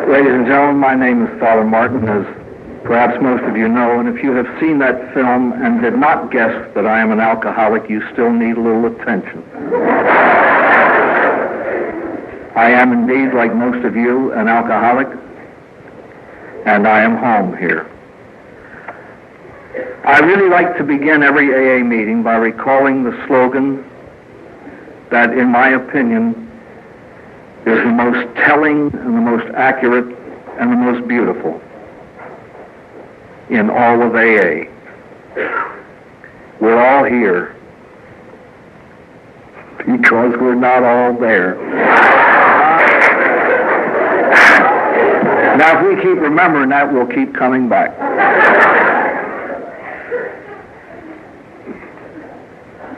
Ladies and gentlemen, my name is Father Martin, as perhaps most of you know, and if you have seen that film and did not guess that I am an alcoholic, you still need a little attention. I am indeed, like most of you, an alcoholic, and I am home here. I really like to begin every AA meeting by recalling the slogan that, in my opinion, is the most telling and the most accurate and the most beautiful in all of AA. We're all here because we're not all there. Now, if we keep remembering that, we'll keep coming back.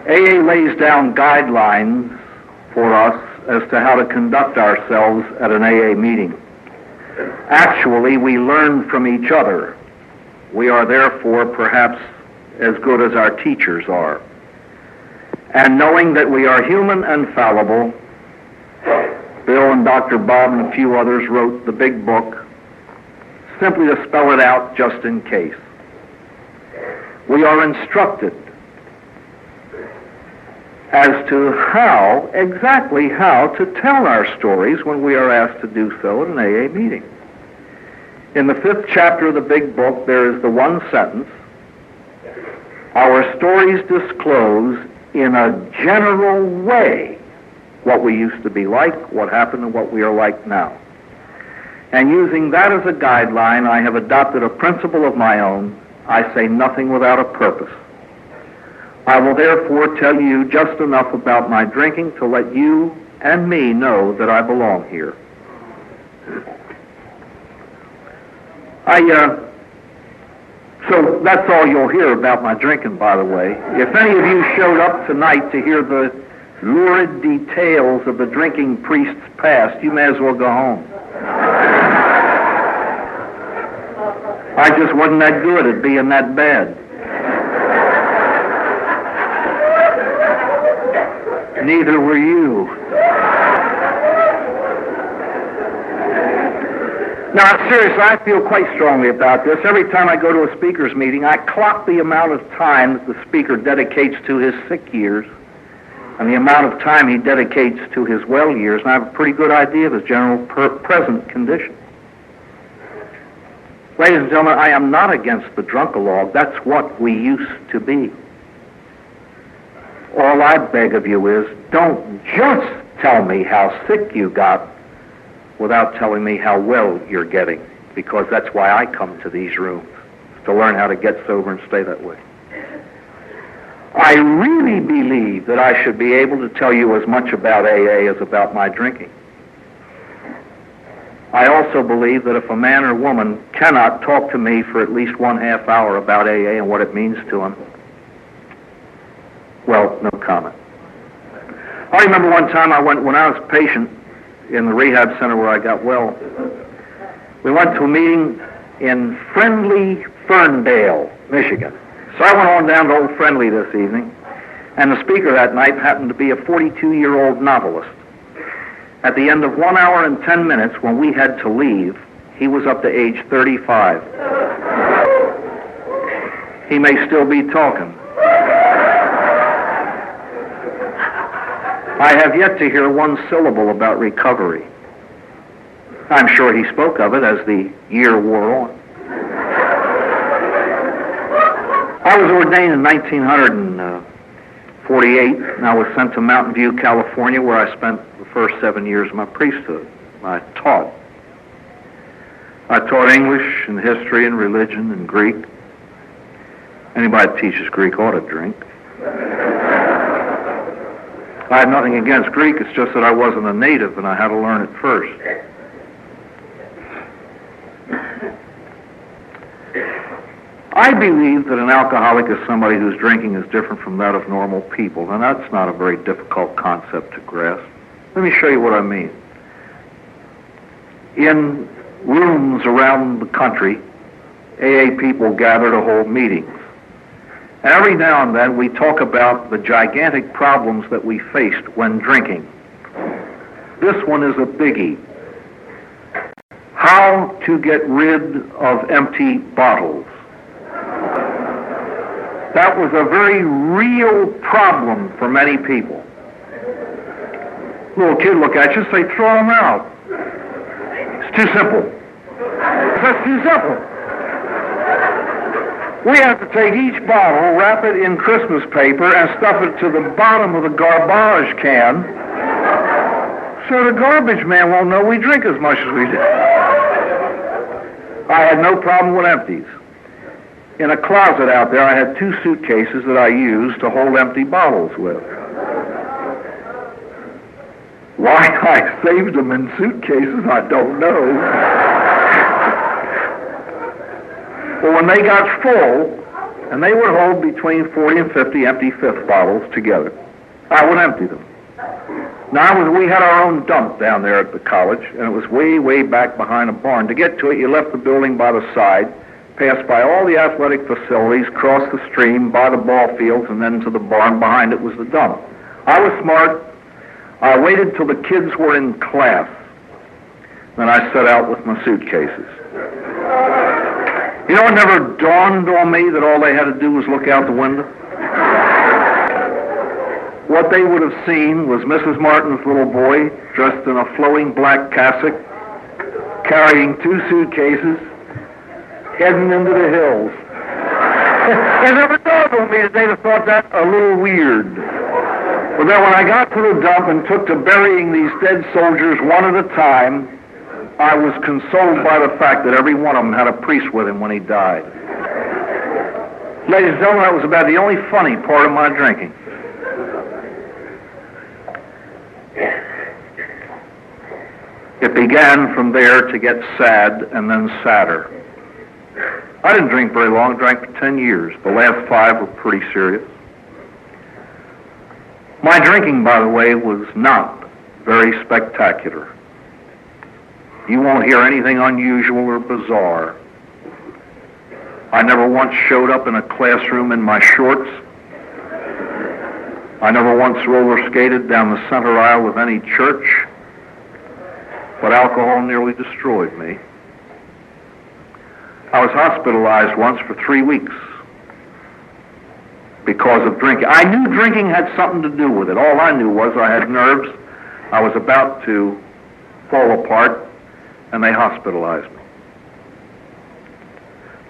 AA lays down guidelines for us as to how to conduct ourselves at an AA meeting. Actually, we learn from each other. We are therefore perhaps as good as our teachers are. And knowing that we are human and fallible, Bill and Dr. Bob and a few others wrote the big book simply to spell it out just in case. We are instructed as to exactly how to tell our stories when we are asked to do so at an AA meeting. In the 5th chapter of the big book, there is the one sentence, "Our stories disclose in a general way what we used to be like, what happened, and what we are like now." And using that as a guideline, I have adopted a principle of my own. I say nothing without a purpose. I will therefore tell you just enough about my drinking to let you and me know that I belong here. So that's all you'll hear about my drinking, by the way. If any of you showed up tonight to hear the lurid details of the drinking priest's past, you may as well go home. I just wasn't that good at being that bad. Neither were you. Now, seriously, I feel quite strongly about this. Every time I go to a speaker's meeting, I clock the amount of time that the speaker dedicates to his sick years and the amount of time he dedicates to his well years, and I have a pretty good idea of his general present condition. Ladies and gentlemen, I am not against the drunk-a-log. That's what we used to be. All I beg of you is, don't just tell me how sick you got without telling me how well you're getting, because that's why I come to these rooms, to learn how to get sober and stay that way. I really believe that I should be able to tell you as much about AA as about my drinking. I also believe that if a man or woman cannot talk to me for at least 1/2 hour about AA and what it means to him, well, no comment. I remember one time when I was a patient in the rehab center where I got well, we went to a meeting in Friendly, Ferndale, Michigan. So I went on down to Old Friendly this evening, and the speaker that night happened to be a 42-year-old novelist. At the end of 1 hour and 10 minutes, when we had to leave, he was up to age 35. He may still be talking. I have yet to hear one syllable about recovery. I'm sure he spoke of it as the year wore on. I was ordained in 1948, and I was sent to Mountain View, California, where I spent the first 7 years of my priesthood. I taught. I taught English and history and religion and Greek. Anybody that teaches Greek ought to drink. I have nothing against Greek, it's just that I wasn't a native and I had to learn it first. I believe that an alcoholic is somebody whose drinking is different from that of normal people, and that's not a very difficult concept to grasp. Let me show you what I mean. In rooms around the country, AA people gather to hold meetings. And every now and then we talk about the gigantic problems that we faced when drinking. This one is a biggie. how to get rid of empty bottles. That was a very real problem for many people. Little kid look at you and say, throw them out. It's too simple. That's too simple. We have to take each bottle, wrap it in Christmas paper, and stuff it to the bottom of the garbage can, so the garbage man won't know we drink as much as we do. I had no problem with empties. In a closet out there, I had 2 suitcases that I used to hold empty bottles with. Why I saved them in suitcases, I don't know. Well, when they got full, and they would hold between 40 and 50 empty fifth bottles together, I would empty them. Now, we had our own dump down there at the college, and it was way, way back behind a barn. To get to it, you left the building by the side, passed by all the athletic facilities, crossed the stream, by the ball fields, and then to the barn. Behind it was the dump. I was smart. I waited till the kids were in class. Then I set out with my suitcases. You know, it never dawned on me that all they had to do was look out the window. What they would have seen was Mrs. Martin's little boy dressed in a flowing black cassock, carrying 2 suitcases, heading into the hills. It never dawned on me that they'd have thought that a little weird. But then when I got to the dump and took to burying these dead soldiers one at a time, I was consoled by the fact that every one of them had a priest with him when he died. Ladies and gentlemen, that was about the only funny part of my drinking. It began from there to get sad and then sadder. I didn't drink very long, I drank for 10 years. The last 5 were pretty serious. My drinking, by the way, was not very spectacular. You won't hear anything unusual or bizarre. I never once showed up in a classroom in my shorts. I never once roller skated down the center aisle of any church. But alcohol nearly destroyed me. I was hospitalized once for 3 weeks because of drinking. I knew drinking had something to do with it. All I knew was I had nerves. I was about to fall apart, and they hospitalized me.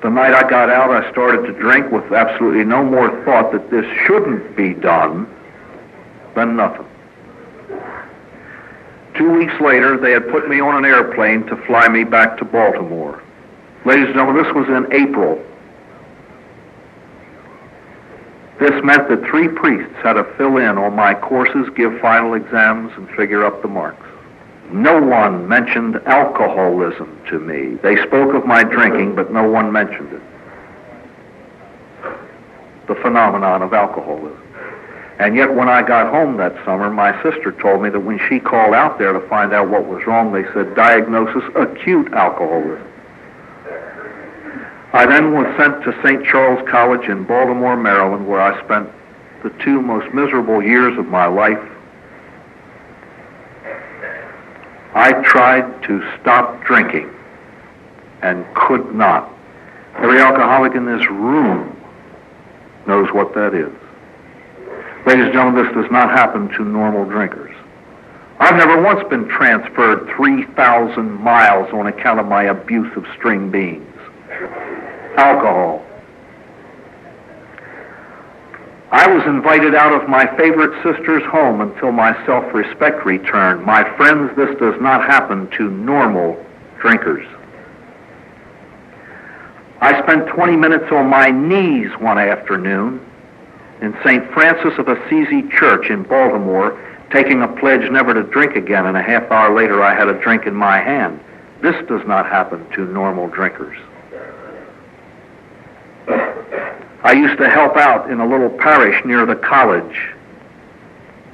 The night I got out, I started to drink with absolutely no more thought that this shouldn't be done than nothing. 2 weeks later, they had put me on an airplane to fly me back to Baltimore. Ladies and gentlemen, this was in April. This meant that 3 priests had to fill in on my courses, give final exams, and figure up the marks. No one mentioned alcoholism to me. They spoke of my drinking, but no one mentioned it. The phenomenon of alcoholism. And yet when I got home that summer, my sister told me that when she called out there to find out what was wrong, they said, diagnosis, acute alcoholism. I then was sent to St. Charles College in Baltimore, Maryland, where I spent the 2 most miserable years of my life. I tried to stop drinking and could not. Every alcoholic in this room knows what that is. Ladies and gentlemen, this does not happen to normal drinkers. I've never once been transferred 3,000 miles on account of my abuse of string beans. Alcohol. I was invited out of my favorite sister's home until my self-respect returned. My friends, this does not happen to normal drinkers. I spent 20 minutes on my knees one afternoon in St. Francis of Assisi Church in Baltimore, taking a pledge never to drink again, and a half hour later I had a drink in my hand. This does not happen to normal drinkers. I used to help out in a little parish near the college,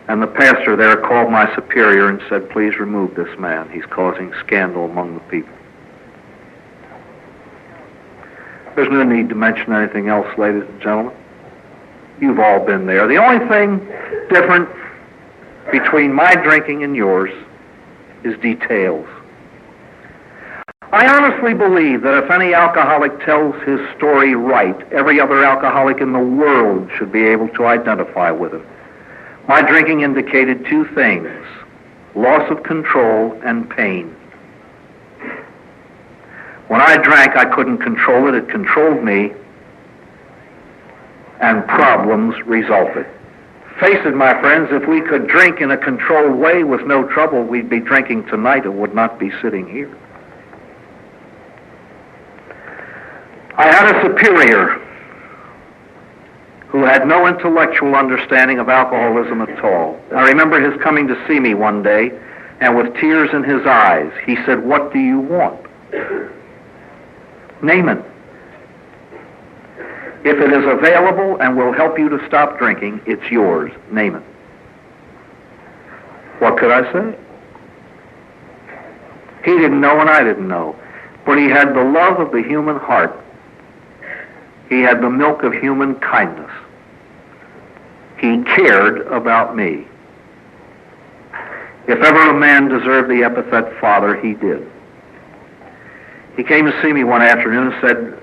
and the pastor there called my superior and said, please remove this man. He's causing scandal among the people. There's no need to mention anything else, ladies and gentlemen. You've all been there. The only thing different between my drinking and yours is details. I honestly believe that if any alcoholic tells his story right, every other alcoholic in the world should be able to identify with him. My drinking indicated two things: loss of control and pain. When I drank, I couldn't control it. It controlled me, and problems resulted. Face it, my friends, if we could drink in a controlled way with no trouble, we'd be drinking tonight and would not be sitting here. I had a superior who had no intellectual understanding of alcoholism at all. I remember his coming to see me one day, and with tears in his eyes, he said, "What do you want? Name it. If it is available and will help you to stop drinking, it's yours. Name it." What could I say? He didn't know and I didn't know. But he had the love of the human heart. He had the milk of human kindness. He cared about me. If ever a man deserved the epithet father, he did. He came to see me one afternoon and said,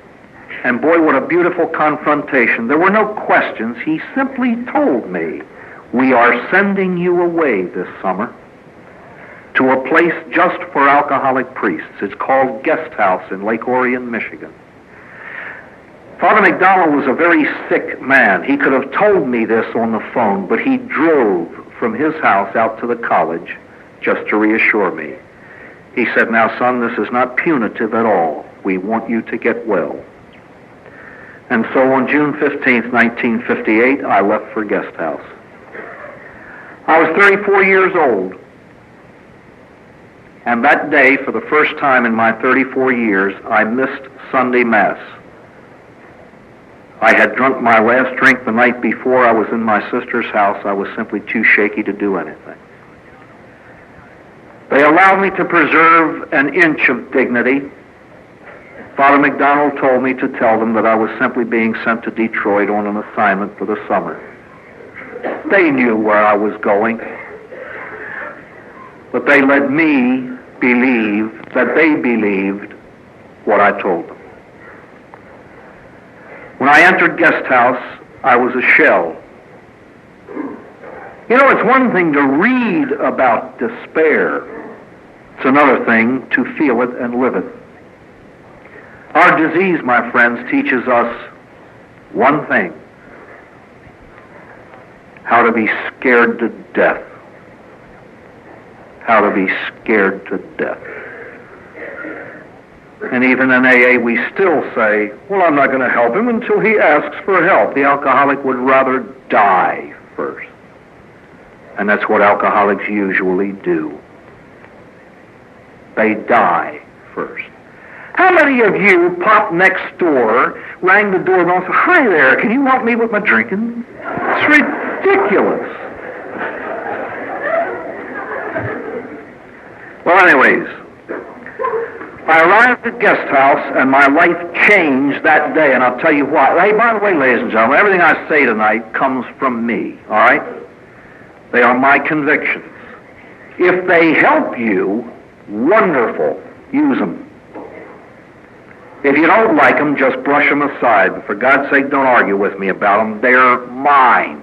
and boy, what a beautiful confrontation. There were no questions. He simply told me, "We are sending you away this summer to a place just for alcoholic priests. It's called Guest House in Lake Orion, Michigan." Father McDonald was a very sick man. He could have told me this on the phone, but he drove from his house out to the college just to reassure me. He said, "Now, son, this is not punitive at all. We want you to get well." And so on June 15th, 1958, I left for Guest House. I was 34 years old. And that day, for the first time in my 34 years, I missed Sunday Mass. I had drunk my last drink the night before. I was in my sister's house. I was simply too shaky to do anything. They allowed me to preserve an inch of dignity. Father McDonald told me to tell them that I was simply being sent to Detroit on an assignment for the summer. They knew where I was going, but they let me believe that they believed what I told them. When I entered Guest House, I was a shell. You know, it's one thing to read about despair. It's another thing to feel it and live it. Our disease, my friends, teaches us one thing: how to be scared to death. How to be scared to death. And even in AA, we still say, "Well, I'm not going to help him until he asks for help." The alcoholic would rather die first. And that's what alcoholics usually do. They die first. How many of you popped next door, rang the doorbell, and said, "Hi there, can you help me with my drinking?" It's ridiculous. Well, anyways, I arrived at Guest House, and my life changed that day, and I'll tell you why. Hey, by the way, ladies and gentlemen, everything I say tonight comes from me, all right? They are my convictions. If they help you, wonderful. Use them. If you don't like them, just brush them aside. But for God's sake, don't argue with me about them. They're mine.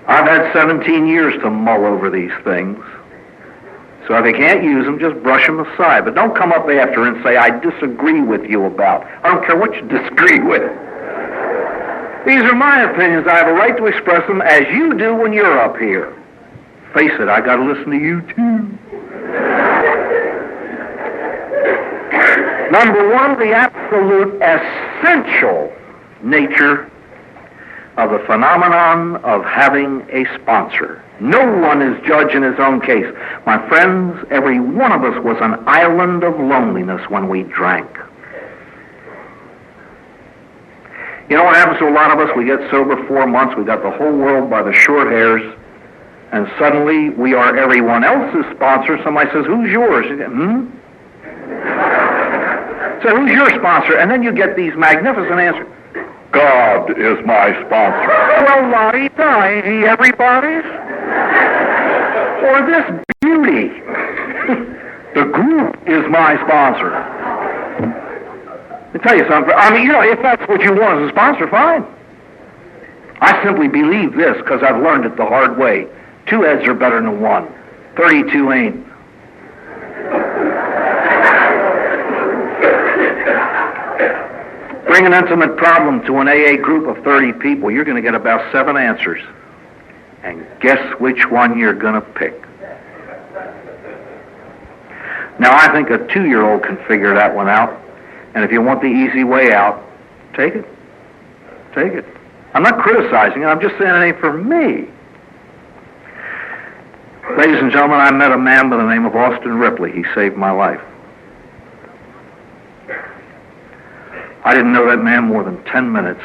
I've had 17 years to mull over these things. So if you can't use them, just brush them aside. But don't come up after and say, "I disagree with you about." I don't care what you disagree with. These are my opinions. I have a right to express them as you do when you're up here. Face it, I got to listen to you too. Number one, the absolute essential nature of the phenomenon of having a sponsor. No one is judge in his own case. My friends, every one of us was an island of loneliness when we drank. You know what happens to a lot of us? We get sober 4 months, we got the whole world by the short hairs, and suddenly we are everyone else's sponsor. Somebody says, "Who's yours?" You go, So who's your sponsor? And then you get these magnificent answers. "God is my sponsor." Well, la-di-da, ain't he everybody's? Or this beauty. The group is my sponsor. Let me tell you something. I mean, if that's what you want as a sponsor, fine. I simply believe this because I've learned it the hard way. 2 heads are better than 1. 32 ain't. Bring an intimate problem to an AA group of 30 people, you're going to get about 7 answers. And guess which one you're going to pick. Now, I think a 2-year-old can figure that one out. And if you want the easy way out, take it. Take it. I'm not criticizing it. I'm just saying it ain't for me. Ladies and gentlemen, I met a man by the name of Austin Ripley. He saved my life. I didn't know that man more than 10 minutes,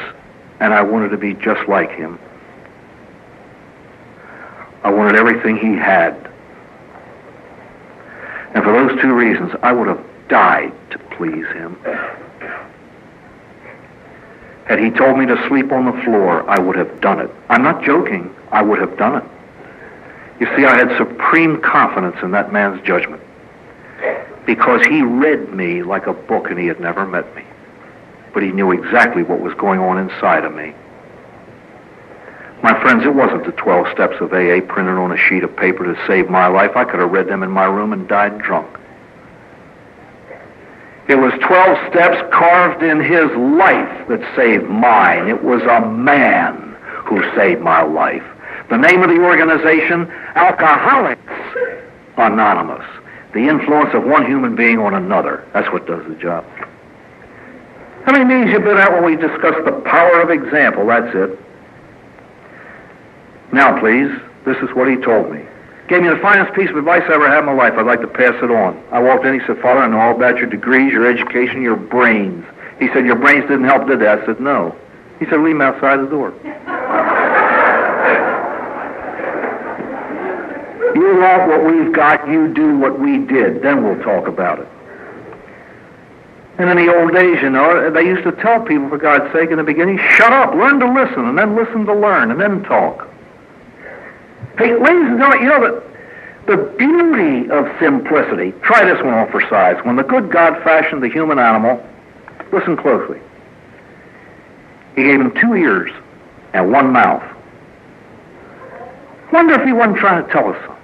and I wanted to be just like him. I wanted everything he had. And for those 2 reasons, I would have died to please him. Had he told me to sleep on the floor, I would have done it. I'm not joking. I would have done it. You see, I had supreme confidence in that man's judgment because he read me like a book and he had never met me. But he knew exactly what was going on inside of me. My friends, it wasn't the 12 steps of AA printed on a sheet of paper to save my life. I could have read them in my room and died drunk. It was 12 steps carved in his life that saved mine. It was a man who saved my life. The name of the organization, Alcoholics Anonymous. The influence of one human being on another. That's what does the job. How many meetings have you been at when we discussed the power of example? That's it. Now, please, this is what he told me. Gave me the finest piece of advice I ever had in my life. I'd like to pass it on. I walked in, he said, Father, I know all about your degrees, your education, your brains. He said, your brains didn't help, did they? I said, no. He said, leave them outside the door. You want what we've got, you do what we did. Then we'll talk about it. And in the old days, they used to tell people, for God's sake, in the beginning, shut up, learn to listen, and then listen to learn, and then talk. Hey, ladies and gentlemen, the beauty of simplicity, try this one on for size. When the good God fashioned the human animal, listen closely. He gave him 2 ears and 1 mouth. Wonder if he wasn't trying to tell us something.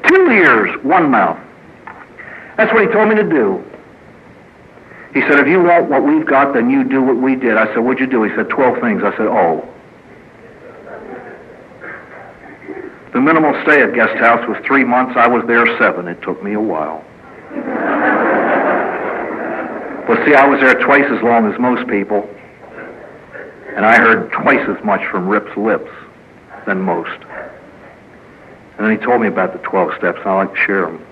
2 ears, 1 mouth. That's what he told me to do. He said, if you want what we've got, then you do what we did. I said, what'd you do? He said, 12 things. I said, oh. The minimal stay at guest house was 3 months. I was there 7. It took me a while. But see, I was there twice as long as most people. And I heard twice as much from Rip's lips than most. And then he told me about the 12 steps, and I'd like to share them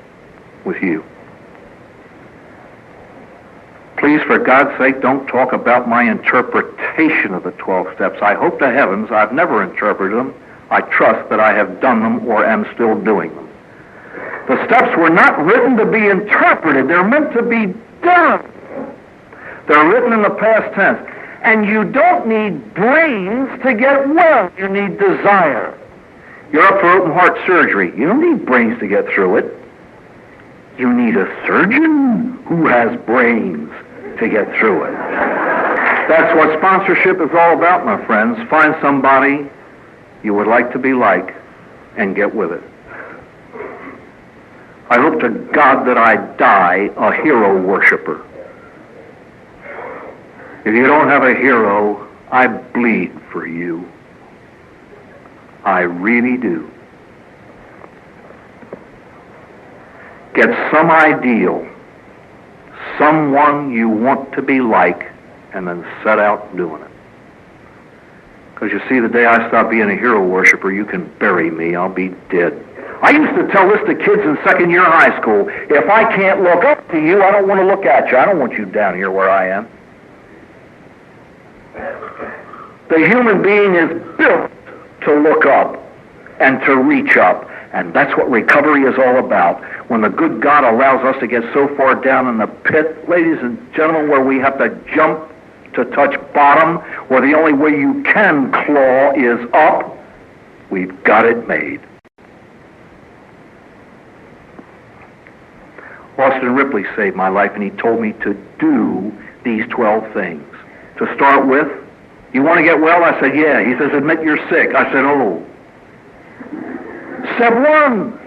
with you. Please, for God's sake, don't talk about my interpretation of the 12 steps. I hope to heavens I've never interpreted them. I trust that I have done them or am still doing them. The steps were not written to be interpreted. They're meant to be done. They're written in the past tense. And you don't need brains to get well. You need desire. You're up for open heart surgery. You don't need brains to get through it. You need a surgeon who has brains to get through it. That's what sponsorship is all about, my friends. Find somebody you would like to be like and get with it. I hope to God that I die a hero worshiper. If you don't have a hero, I bleed for you. I really do. Get some ideal, someone you want to be like, and then set out doing it. Because you see, the day I stop being a hero worshiper, you can bury me. I'll be dead. I used to tell this to kids in second year high school. If I can't look up to you, I don't want to look at you. I don't want you down here where I am. The human being is built to look up and to reach up. And that's what recovery is all about. When the good God allows us to get so far down in the pit, ladies and gentlemen, where we have to jump to touch bottom, where the only way you can claw is up, we've got it made. Weston Ripley saved my life, and he told me to do these 12 things. To start with, you want to get well? I said, yeah. He says, admit you're sick. I said, oh. Step 1,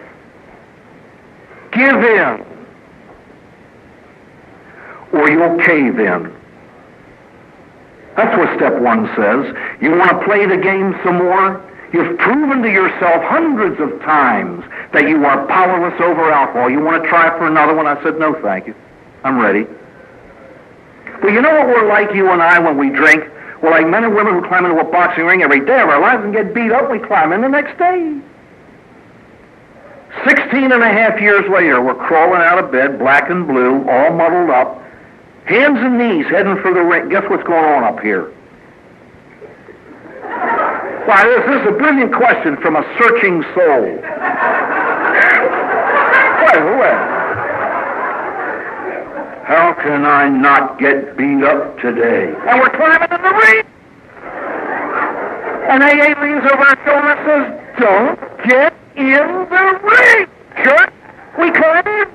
give in, or you'll cave in. That's what step 1 says. You want to play the game some more? You've proven to yourself hundreds of times that you are powerless over alcohol. You want to try for another one? I said, no, thank you. I'm ready. Well, you know what we're like, you and I, when we drink? We're like men and women who climb into a boxing ring every day of our lives and get beat up. We climb in the next day. 16 and a half years later, we're crawling out of bed, black and blue, all muddled up, hands and knees heading for the ring. Guess what's going on up here? Why, this is a brilliant question from a searching soul. Wait. How can I not get beat up today? And we're climbing in the ring. And AA leans over our shoulder and says, don't get in the ring. Sure. We climb in.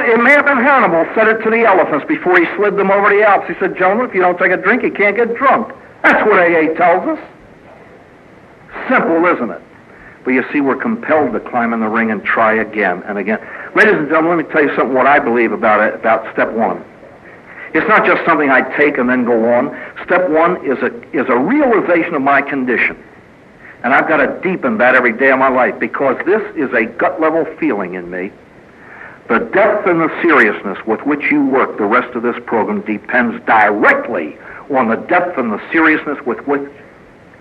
It may have been Hannibal said it to the elephants before he slid them over the Alps. He said, gentlemen, if you don't take a drink, you can't get drunk. That's what AA tells us. Simple, isn't it? But you see, we're compelled to climb in the ring and try again and again. Ladies and gentlemen, let me tell you something, what I believe about step 1. It's not just something I take and then go on. Step 1 is a realization of my condition. And I've got to deepen that every day of my life, because this is a gut-level feeling in me. The depth and the seriousness with which you work the rest of this program depends directly on the depth and the seriousness with which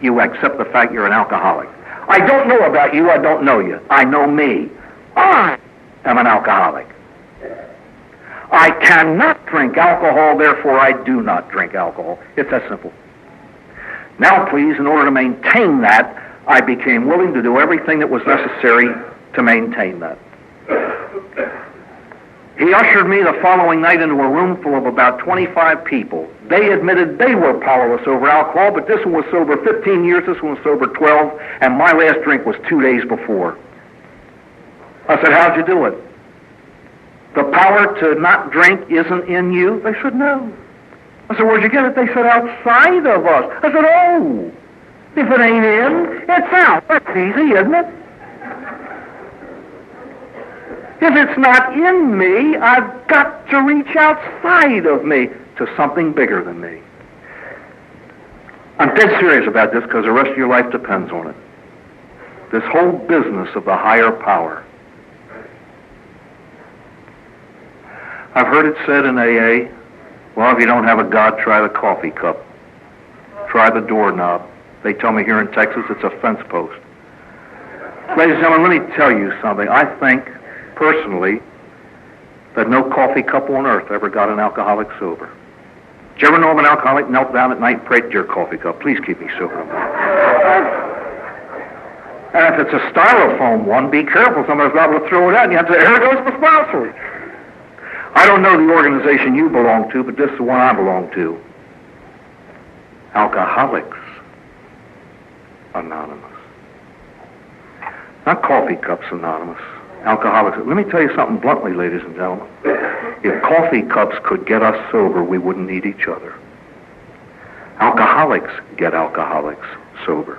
you accept the fact you're an alcoholic. I don't know about you, I don't know you. I know me. I am an alcoholic. I cannot drink alcohol, therefore I do not drink alcohol. It's that simple. Now, please, in order to maintain that, I became willing to do everything that was necessary to maintain that. He ushered me the following night into a room full of about 25 people. They admitted they were powerless over alcohol, but this one was sober 15 years, this one was sober 12, and my last drink was 2 days before. I said, how'd you do it? The power to not drink isn't in you? They said, no. I said, where'd you get it? They said, outside of us. I said, oh, if it ain't in, it's out. That's easy, isn't it? If it's not in me, I've got to reach outside of me to something bigger than me. I'm dead serious about this because the rest of your life depends on it. This whole business of the higher power. I've heard it said in AA, well, if you don't have a God, try the coffee cup. Try the doorknob. They tell me here in Texas it's a fence post. Ladies and gentlemen, let me tell you something. I think, personally, that no coffee cup on earth ever got an alcoholic sober. Did you ever know of an alcoholic knelt down at night and prayed, dear coffee cup, please keep me sober? And if it's a styrofoam one, be careful. Somebody's liable to throw it out, and you have to say, here goes the sponsor. I don't know the organization you belong to, but this is the one I belong to. Alcoholics Anonymous. Not Coffee Cups Anonymous. Alcoholics. Let me tell you something bluntly, ladies and gentlemen. If coffee cups could get us sober, we wouldn't need each other. Alcoholics get alcoholics sober.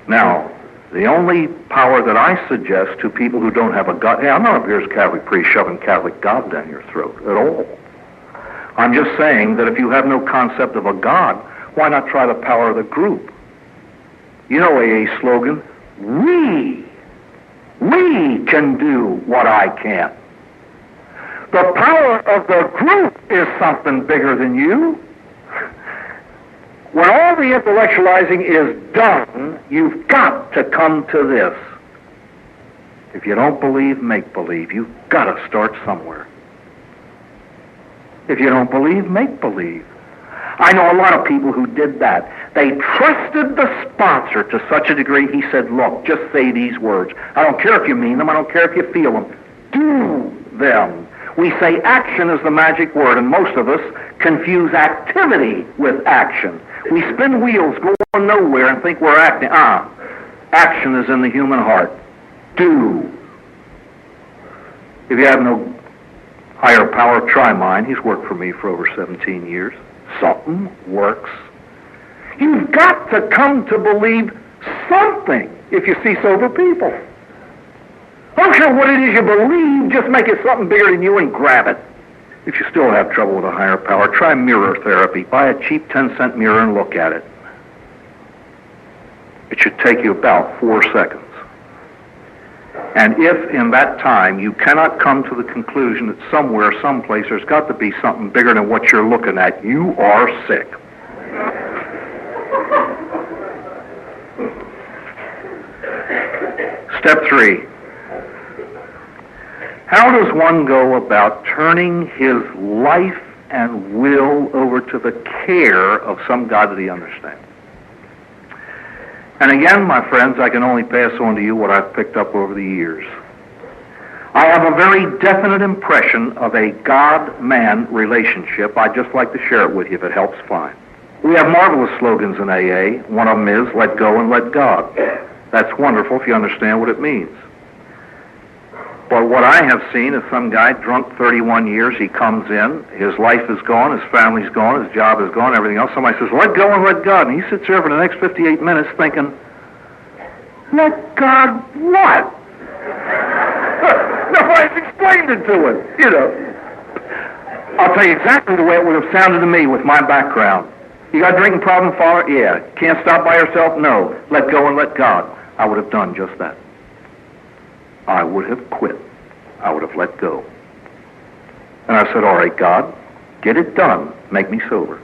Now, the only power that I suggest to people who don't have a God, hey, I'm not up here as a Catholic priest shoving Catholic God down your throat at all. I'm just saying that if you have no concept of a God, why not try the power of the group? You know AA's slogan, we can do what I can't. The power of the group is something bigger than you. When all the intellectualizing is done, you've got to come to this. If you don't believe, make believe. You've got to start somewhere. If you don't believe, make believe. I know a lot of people who did that. They trusted the sponsor to such a degree, he said, look, just say these words. I don't care if you mean them. I don't care if you feel them. Do them. We say action is the magic word, and most of us confuse activity with action. We spin wheels going nowhere and think we're acting. Action is in the human heart. Do. If you have no higher power, try mine. He's worked for me for over 17 years. Something works. You've got to come to believe something if you see sober people. I don't care what it is you believe, just make it something bigger than you and grab it. If you still have trouble with a higher power, try mirror therapy. Buy a cheap 10-cent mirror and look at it. It should take you about 4 seconds. And if in that time you cannot come to the conclusion that somewhere, someplace, there's got to be something bigger than what you're looking at, you are sick. Step 3. How does one go about turning his life and will over to the care of some God that he understands? And again, my friends, I can only pass on to you what I've picked up over the years. I have a very definite impression of a God-man relationship. I'd just like to share it with you if it helps fine. We have marvelous slogans in AA. One of them is, let go and let God. That's wonderful if you understand what it means. But what I have seen is some guy drunk 31 years, he comes in, his life is gone, his family's gone, his job is gone, everything else. Somebody says, let go and let God. And he sits there for the next 58 minutes thinking, let God what? Nobody's explained it to him, you know. I'll tell you exactly the way it would have sounded to me with my background. You got a drinking problem, Father? Yeah. Can't stop by yourself? No. Let go and let God. I would have done just that. I would have quit. I would have let go. And I said, all right, God, get it done. Make me sober.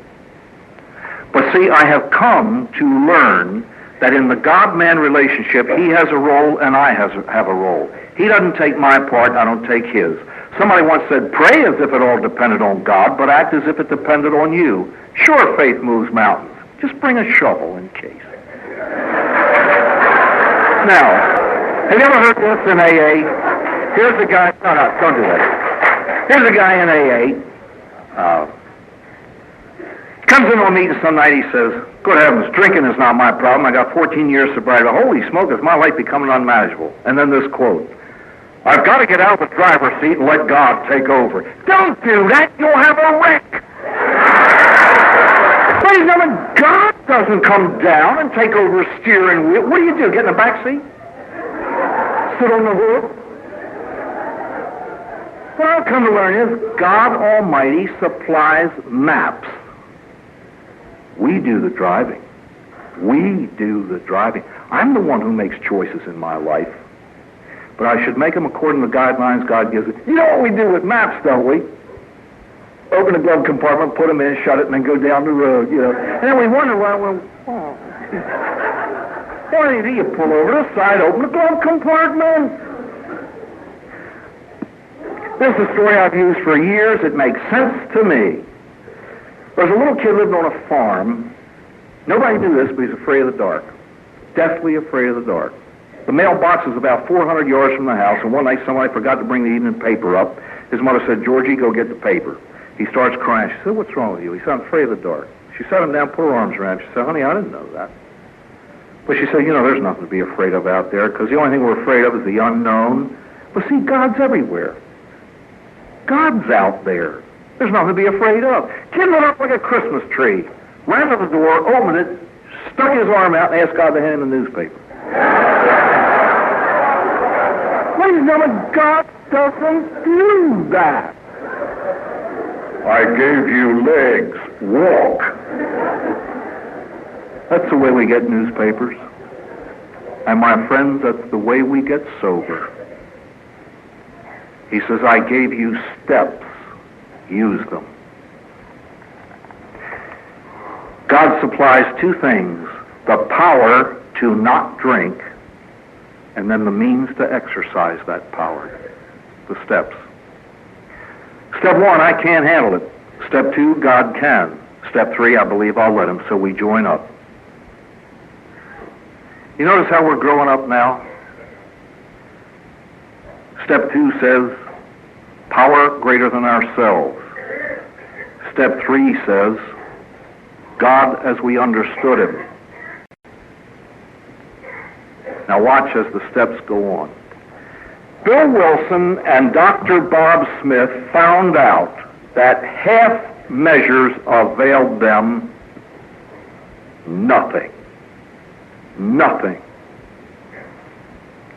But see, I have come to learn that in the God-man relationship, he has a role and I have a role. He doesn't take my part, I don't take his. Somebody once said, pray as if it all depended on God, but act as if it depended on you. Sure, faith moves mountains. Just bring a shovel in case. Now, have you ever heard this in AA? Here's a guy, no, don't do that. Here's a guy in AA, comes into a meeting some night, he says, good heavens, drinking is not my problem. I got 14 years sobriety. Holy smoke, is my life becoming unmanageable? And then this quote, I've got to get out of the driver's seat and let God take over. Don't do that, you'll have a wreck. Ladies and gentlemen, God doesn't come down and take over a steering wheel. What do? Get in the back seat? Sit on the hood? What I've come to learn is God Almighty supplies maps. We do the driving. We do the driving. I'm the one who makes choices in my life. But I should make them according to the guidelines God gives it. You know what we do with maps, don't we? Open the glove compartment, put them in, shut it, and then go down the road, you know. And then we wonder why, well, what do you pull over to the side, open the glove compartment? This is a story I've used for years. It makes sense to me. There's a little kid living on a farm. Nobody knew this, but he's afraid of the dark. Deathly afraid of the dark. The mailbox is about 400 yards from the house, and one night somebody forgot to bring the evening paper up. His mother said, Georgie, go get the paper. He starts crying. She said, what's wrong with you? He said, I'm afraid of the dark. She sat him down, put her arms around him. She said, honey, I didn't know that. But she said, you know, there's nothing to be afraid of out there, because the only thing we're afraid of is the unknown. But see, God's everywhere. God's out there. There's nothing to be afraid of. Kid went up like a Christmas tree, ran to the door, opened it, stuck his arm out, and asked God to hand him the newspaper. Ladies and gentlemen, God doesn't do that. I gave you legs. Walk. That's the way we get newspapers. And my friends, that's the way we get sober. He says, I gave you steps. Use them. God supplies two things, the power to not drink, and then the means to exercise that power, the steps. Step 1, I can't handle it. Step 2, God can. Step 3, I believe I'll let him, so we join up. You notice how we're growing up now? Step 2 says, power greater than ourselves. Step 3 says, God as we understood him. Now watch as the steps go on. Bill Wilson and Dr. Bob Smith found out that half measures availed them nothing. Nothing.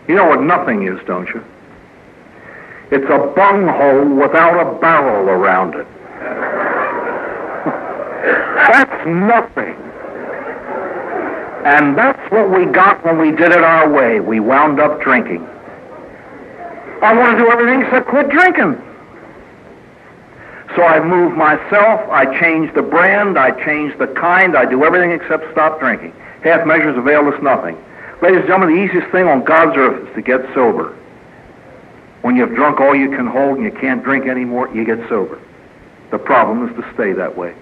You know what nothing is, don't you? It's a bunghole without a barrel around it. That's nothing. And that's what we got when we did it our way. We wound up drinking. I want to do everything except quit drinking. So I moved myself, I changed the brand, I changed the kind, I do everything except stop drinking. Half measures avail us nothing. Ladies and gentlemen, the easiest thing on God's earth is to get sober. When you've drunk all you can hold and you can't drink anymore, you get sober. The problem is to stay that way.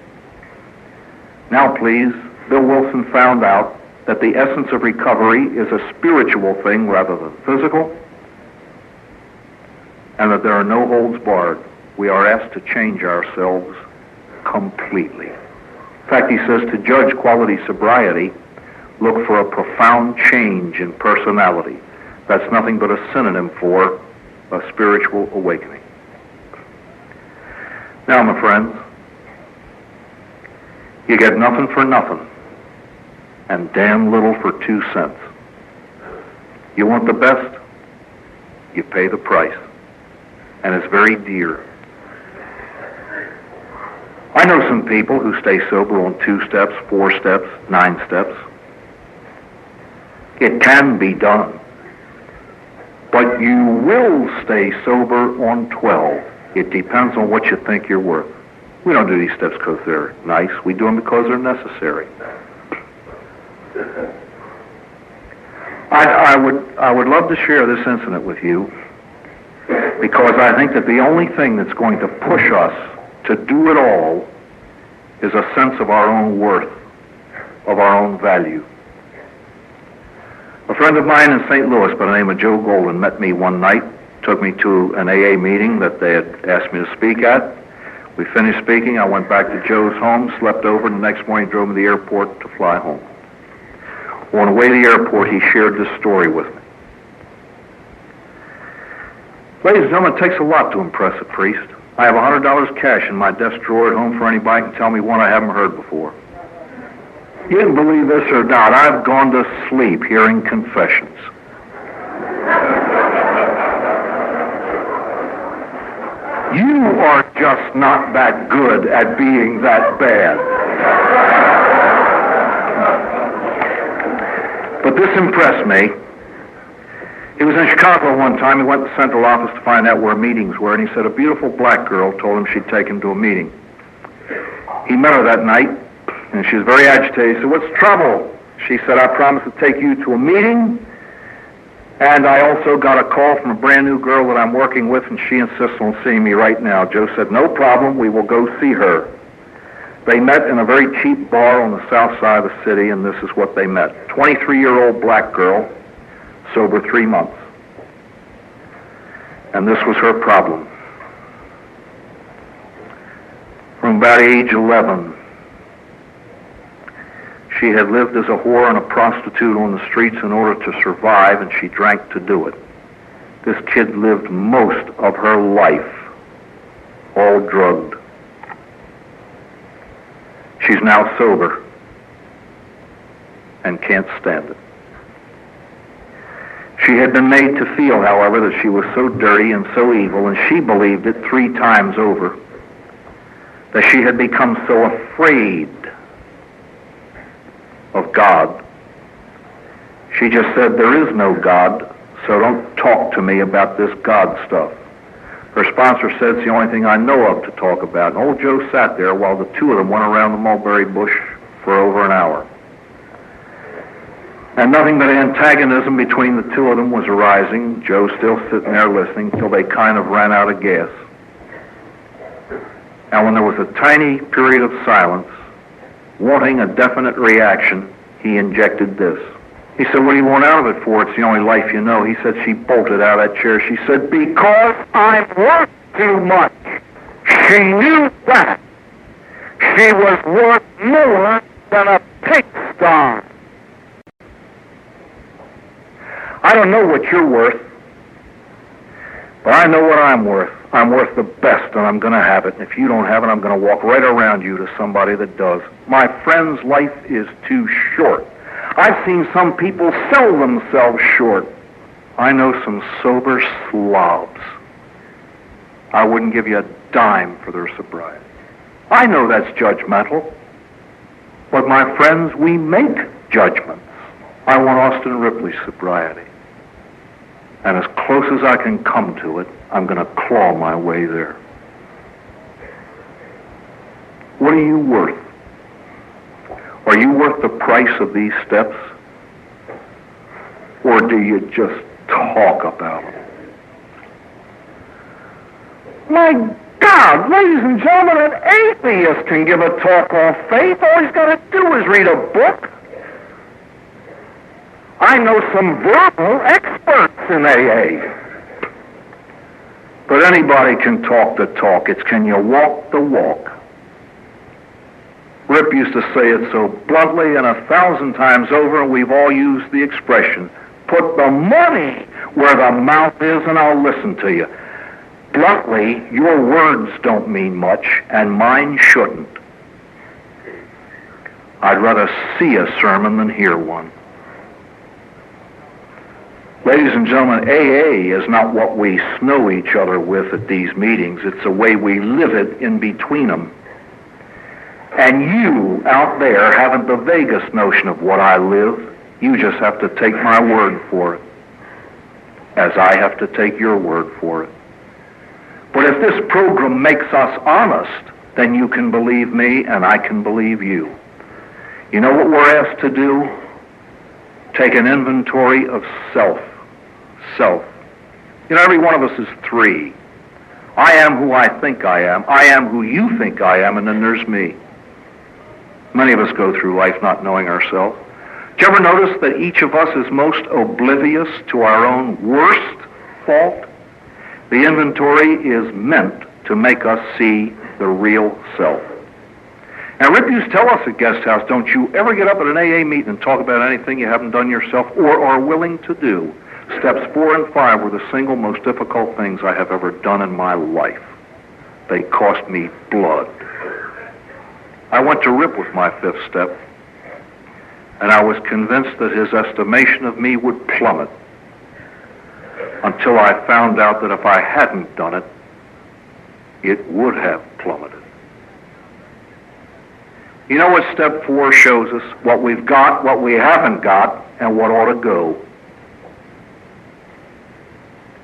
Now please, Bill Wilson found out that the essence of recovery is a spiritual thing rather than physical, and that there are no holds barred. We are asked to change ourselves completely. In fact, he says to judge quality sobriety, look for a profound change in personality. That's nothing but a synonym for a spiritual awakening. Now, my friends, you get nothing for nothing, and damn little for 2 cents. You want the best, you pay the price, and it's very dear. I know some people who stay sober on 2 steps, 4 steps, 9 steps. It can be done. But you will stay sober on 12. It depends on what you think you're worth. We don't do these steps because they're nice. We do them because they're necessary. I would love to share this incident with you, because I think that the only thing that's going to push us to do it all is a sense of our own worth, of our own value. A friend of mine in St. Louis by the name of Joe Golden met me one night, took me to an AA meeting that they had asked me to speak at. We finished speaking. I went back to Joe's home, slept over, and the next morning drove me to the airport to fly home. On the way to the airport, he shared this story with me. Ladies and gentlemen, it takes a lot to impress a priest. I have $100 cash in my desk drawer at home for anybody who can tell me one I haven't heard before. You can believe this or not, I've gone to sleep hearing confessions. You are just not that good at being that bad. But this impressed me. He was in Chicago one time. He went to the central office to find out where meetings were, and he said a beautiful black girl told him she'd take him to a meeting. He met her that night, and she was very agitated. He said, "What's the trouble?" She said, "I promised to take you to a meeting, and I also got a call from a brand new girl that I'm working with, and she insists on seeing me right now." Joe said, "No problem, we will go see her." They met in a very cheap bar on the south side of the city, and this is what they met. 23-year-old black girl, sober 3 months. And this was her problem. From about age 11, she had lived as a whore and a prostitute on the streets in order to survive, and she drank to do it. This kid lived most of her life all drugged. She's now sober and can't stand it. She had been made to feel, however, that she was so dirty and so evil, and she believed it 3 times over, that she had become so afraid of God. She just said, "There is no God, so don't talk to me about this God stuff." Her sponsor said, "It's the only thing I know of to talk about." And old Joe sat there while the 2 of them went around the mulberry bush for over an hour. And nothing but antagonism between the 2 of them was arising. Joe still sitting there listening till they kind of ran out of gas. And when there was a tiny period of silence, wanting a definite reaction, he injected this. He said, "What do you want out of it for? It's the only life you know." He said she bolted out of that chair. She said, "Because I'm worth too much." She knew that. She was worth more than a pigsty. I don't know what you're worth, But I know what I'm worth. I'm worth the best, and I'm going to have it. And if you don't have it, I'm going to walk right around you to somebody that does. My friend's life is too short. I've seen some people sell themselves short. I know some sober slobs. I wouldn't give you a dime for their sobriety. I know that's judgmental. But my friends, we make judgments. I want Austin Ripley's sobriety. And as close as I can come to it, I'm going to claw my way there. What are you worth? Are you worth the price of these steps? Or do you just talk about them? My God, ladies and gentlemen, an atheist can give a talk on faith. All he's got to do is read a book. I know some verbal experts in AA. But anybody can talk the talk. It's can you walk the walk? Rip used to say it so bluntly and 1,000 times over, and we've all used the expression, put the money where the mouth is and I'll listen to you. Bluntly, your words don't mean much, and mine shouldn't. I'd rather see a sermon than hear one. Ladies and gentlemen, AA is not what we snow each other with at these meetings. It's the way we live it in between them. And you out there haven't the vaguest notion of what I live. You just have to take my word for it, as I have to take your word for it. But if this program makes us honest, then you can believe me and I can believe you. You know what we're asked to do? Take an inventory of self. Self. You know, every one of us is three. I am who I think I am who you think I am, and then there's me. Many of us go through life not knowing ourselves. Do you ever notice that each of us is most oblivious to our own worst fault? The inventory is meant to make us see the real self. Now, Rip used to tell us at Guest House, don't you ever get up at an AA meeting and talk about anything you haven't done yourself or are willing to do. Steps 4 and 5 were the single most difficult things I have ever done in my life. They cost me blood. I went to Rip with my 5th step, and I was convinced that his estimation of me would plummet until I found out that if I hadn't done it, it would have plummeted. You know what step 4 shows us? What we've got, what we haven't got, and what ought to go.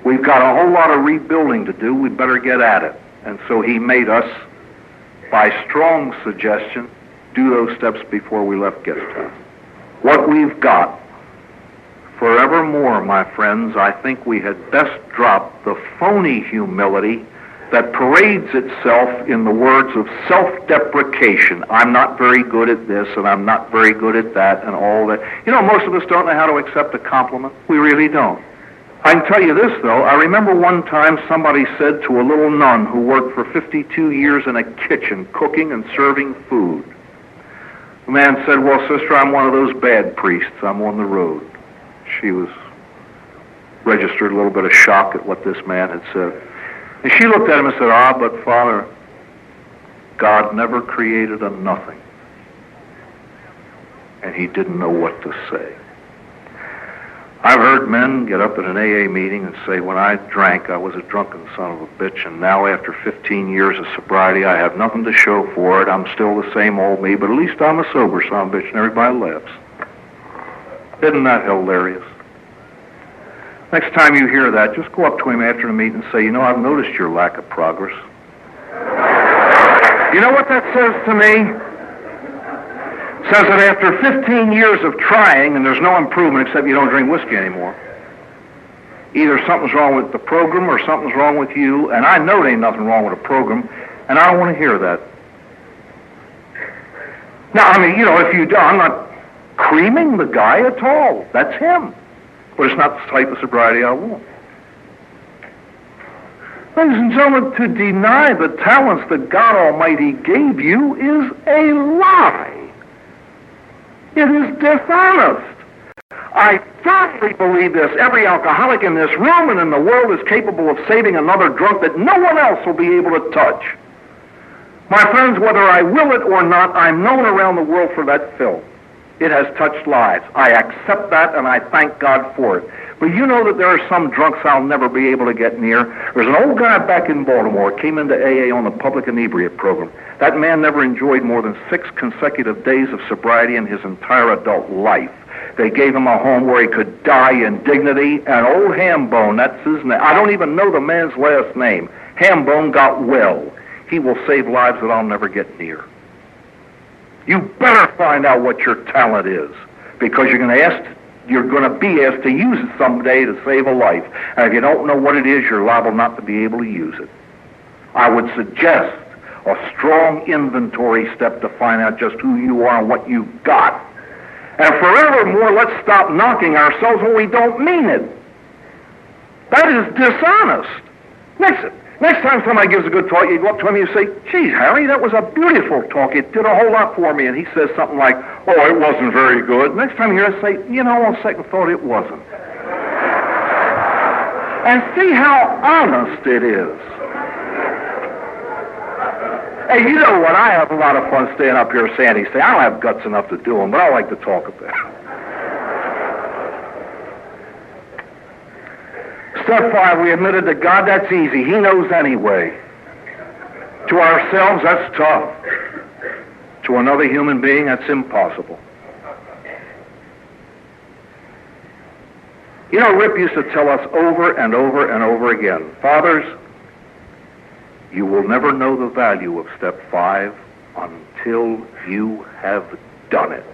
We've got a whole lot of rebuilding to do. We'd better get at it. And so he made us, by strong suggestion, do those steps before we left Guest House. What we've got, forevermore, my friends, I think we had best drop the phony humility that parades itself in the words of self-deprecation. I'm not very good at this, and I'm not very good at that, and all that. You know, most of us don't know how to accept a compliment. We really don't. I can tell you this, though. I remember one time somebody said to a little nun who worked for 52 years in a kitchen, cooking and serving food. The man said, well, sister, I'm one of those bad priests. I'm on the road. She was registered a little bit of shock at what this man had said. And she looked at him and said, but Father, God never created a nothing. And he didn't know what to say. I've heard men get up at an AA meeting and say, when I drank, I was a drunken son of a bitch, and now after 15 years of sobriety, I have nothing to show for it. I'm still the same old me, but at least I'm a sober son of a bitch, and everybody laughs. Isn't that hilarious? Next time you hear that, just go up to him after the meeting and say, you know, I've noticed your lack of progress. You know what that says to me? It says that after 15 years of trying, and there's no improvement except you don't drink whiskey anymore, either something's wrong with the program or something's wrong with you, and I know there ain't nothing wrong with the program, and I don't want to hear that. Now, I mean, you know, if you do, I'm not creaming the guy at all. That's him. But it's not the type of sobriety I want. Ladies and gentlemen, to deny the talents that God Almighty gave you is a lie. It is dishonest. I firmly believe this. Every alcoholic in this room and in the world is capable of saving another drunk that no one else will be able to touch. My friends, whether I will it or not, I'm known around the world for that film. It has touched lives. I accept that, and I thank God for it. But you know that there are some drunks I'll never be able to get near. There's an old guy back in Baltimore, came into AA on the public inebriate program. That man never enjoyed more than 6 consecutive days of sobriety in his entire adult life. They gave him a home where he could die in dignity, and old Hambone, that's his name. I don't even know the man's last name. Hambone got well. He will save lives that I'll never get near. You better find out what your talent is, because you're going to be asked to use it someday to save a life. And if you don't know what it is, you're liable not to be able to use it. I would suggest a strong inventory step to find out just who you are and what you've got. And forevermore, let's stop knocking ourselves when we don't mean it. That is dishonest. Next time somebody gives a good talk, you go up to him and you say, "Geez, Harry, that was a beautiful talk. It did a whole lot for me." And he says something like, "Oh, it wasn't very good." Next time you hear us say, "You know, on second thought, it wasn't." And see how honest it is. Hey, you know what? I have a lot of fun staying up here saying these things. I don't have guts enough to do them, but I like to talk a bit. Step 5, we admitted to God, that's easy. He knows anyway. To ourselves, that's tough. To another human being, that's impossible. You know, Rip used to tell us over and over and over again, fathers, you will never know the value of step 5 until you have done it.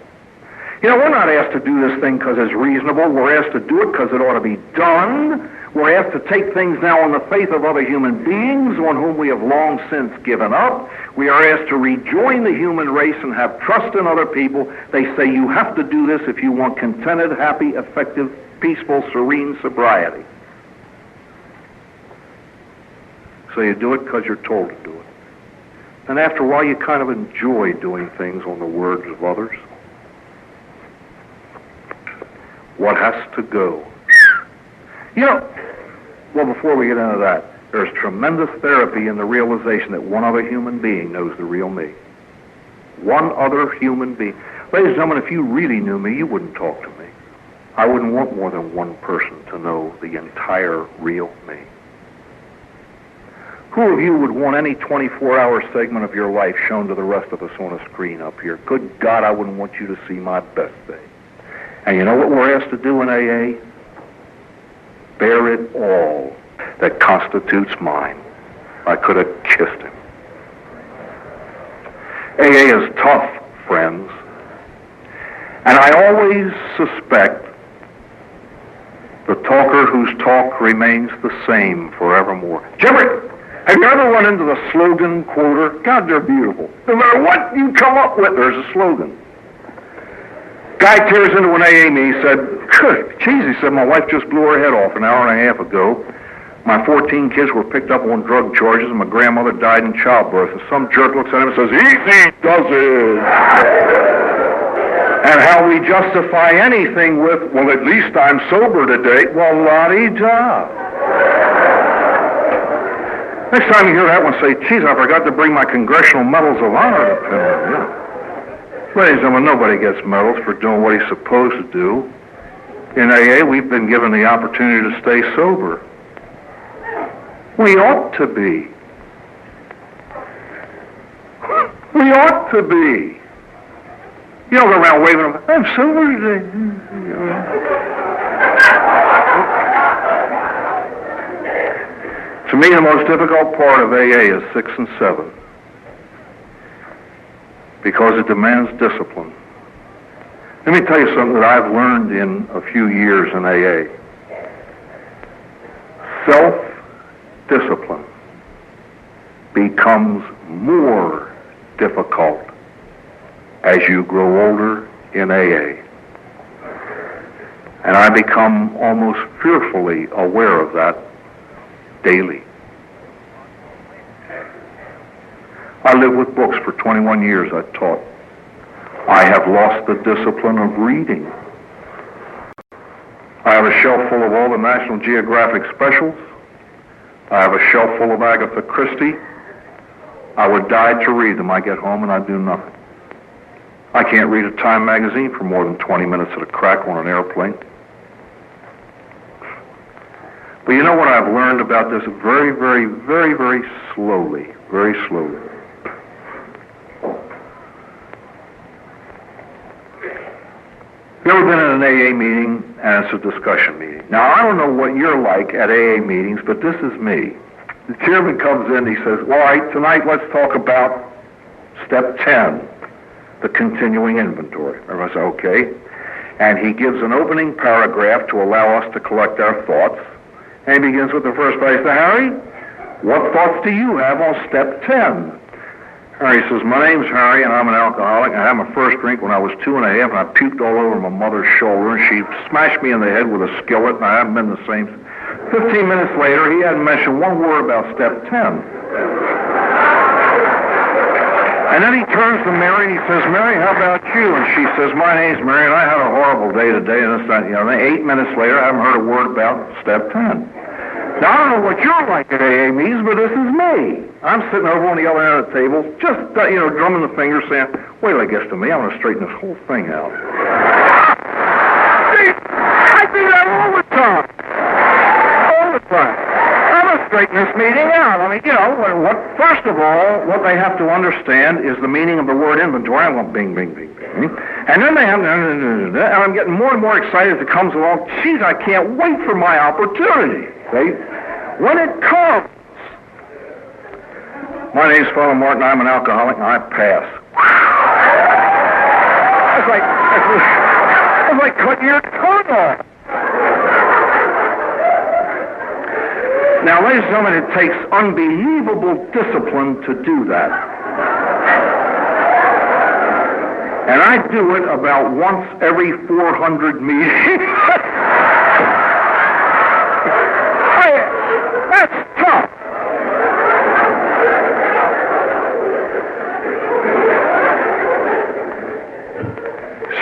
You know, we're not asked to do this thing because it's reasonable. We're asked to do it because it ought to be done. We're asked to take things now on the faith of other human beings on whom we have long since given up. We are asked to rejoin the human race and have trust in other people. They say you have to do this if you want contented, happy, effective, peaceful, serene sobriety. So you do it because you're told to do it. And after a while, you kind of enjoy doing things on the words of others. What has to go? You know, well, before we get into that, there's tremendous therapy in the realization that one other human being knows the real me. One other human being. Ladies and gentlemen, if you really knew me, you wouldn't talk to me. I wouldn't want more than one person to know the entire real me. Who of you would want any 24-hour segment of your life shown to the rest of us on a screen up here? Good God, I wouldn't want you to see my best day. And you know what we're asked to do in AA? Bear it all that constitutes mine. I could have kissed him. AA is tough, friends. And I always suspect the talker whose talk remains the same forevermore. Jimmy, have you ever run into the slogan quoter? God, they're beautiful. No matter what you come up with, there's a slogan. Guy tears into an AA meeting. He said, "Good, geez," he said, "my wife just blew her head off an hour and a half ago. My 14 kids were picked up on drug charges, and my grandmother died in childbirth." And some jerk looks at him and says, "Easy does it." And how we justify anything with, "Well, at least I'm sober today." Well, la-di-da. Next time you hear that one, say, "Geez, I forgot to bring my Congressional Medals of Honor to Finland." Yeah. Ladies and gentlemen, nobody gets medals for doing what he's supposed to do. In AA, we've been given the opportunity to stay sober. We ought to be. We ought to be. You don't go around waving them, "I'm sober today." To me, the most difficult part of AA is 6 and 7. Because it demands discipline. Let me tell you something that I've learned in a few years in AA. Self-discipline becomes more difficult as you grow older in AA. And I become almost fearfully aware of that daily. I lived with books for 21 years. I taught. I have lost the discipline of reading. I have a shelf full of all the National Geographic specials. I have a shelf full of Agatha Christie. I would die to read them. I get home and I do nothing. I can't read a Time magazine for more than 20 minutes at a crack on an airplane. But you know what I've learned about this very, very, very, very slowly, very slowly. You ever been in an AA meeting and it's a discussion meeting? Now, I don't know what you're like at AA meetings, but this is me. The chairman comes in, he says, all right, tonight let's talk about step 10, the continuing inventory. Everyone says, okay. And he gives an opening paragraph to allow us to collect our thoughts. And he begins with the first phrase. So, Harry, what thoughts do you have on step 10? Harry says, my name's Harry, and I'm an alcoholic. I had my first drink when I was 2 and a half, and I puked all over my mother's shoulder, and she smashed me in the head with a skillet, and I haven't been the same. 15 minutes later, he hadn't mentioned one word about step 10. And then he turns to Mary, and he says, Mary, how about you? And she says, my name's Mary, and I had a horrible day today, and this, that, you know. And 8 minutes later, I haven't heard a word about step 10. Now, I don't know what you're like at AA meetings, but this is me. I'm sitting over on the other end of the table, just, drumming the fingers, saying, wait till it gets to me. I'm going to straighten this whole thing out. I do that all the time. All the time. I'm going to straighten this meeting out. I mean, first of all, what they have to understand is the meaning of the word inventory. I want bing, bing, bing, bing. And then they have, and I'm getting more and more excited as it comes along. Geez, I can't wait for my opportunity. See? When it comes, my name's Father Martin, I'm an alcoholic, and I pass. It's like cutting your tongue off. Now, ladies and gentlemen, it takes unbelievable discipline to do that. And I do it about once every 400 meetings. That's tough.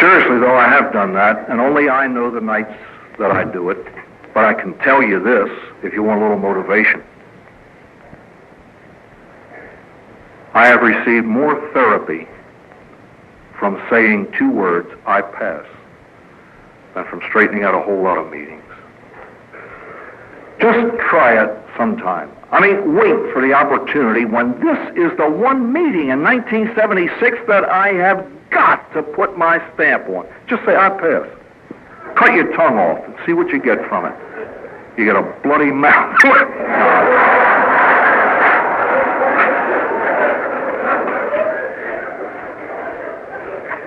Seriously, though, I have done that, and only I know the nights that I do it. But I can tell you this, if you want a little motivation. I have received more therapy from saying 2 words, I pass, than from straightening out a whole lot of meetings. Just try it sometime. I mean, wait for the opportunity when this is the one meeting in 1976 that I have got to put my stamp on. Just say, I pass. Cut your tongue off and see what you get from it. You get a bloody mouth.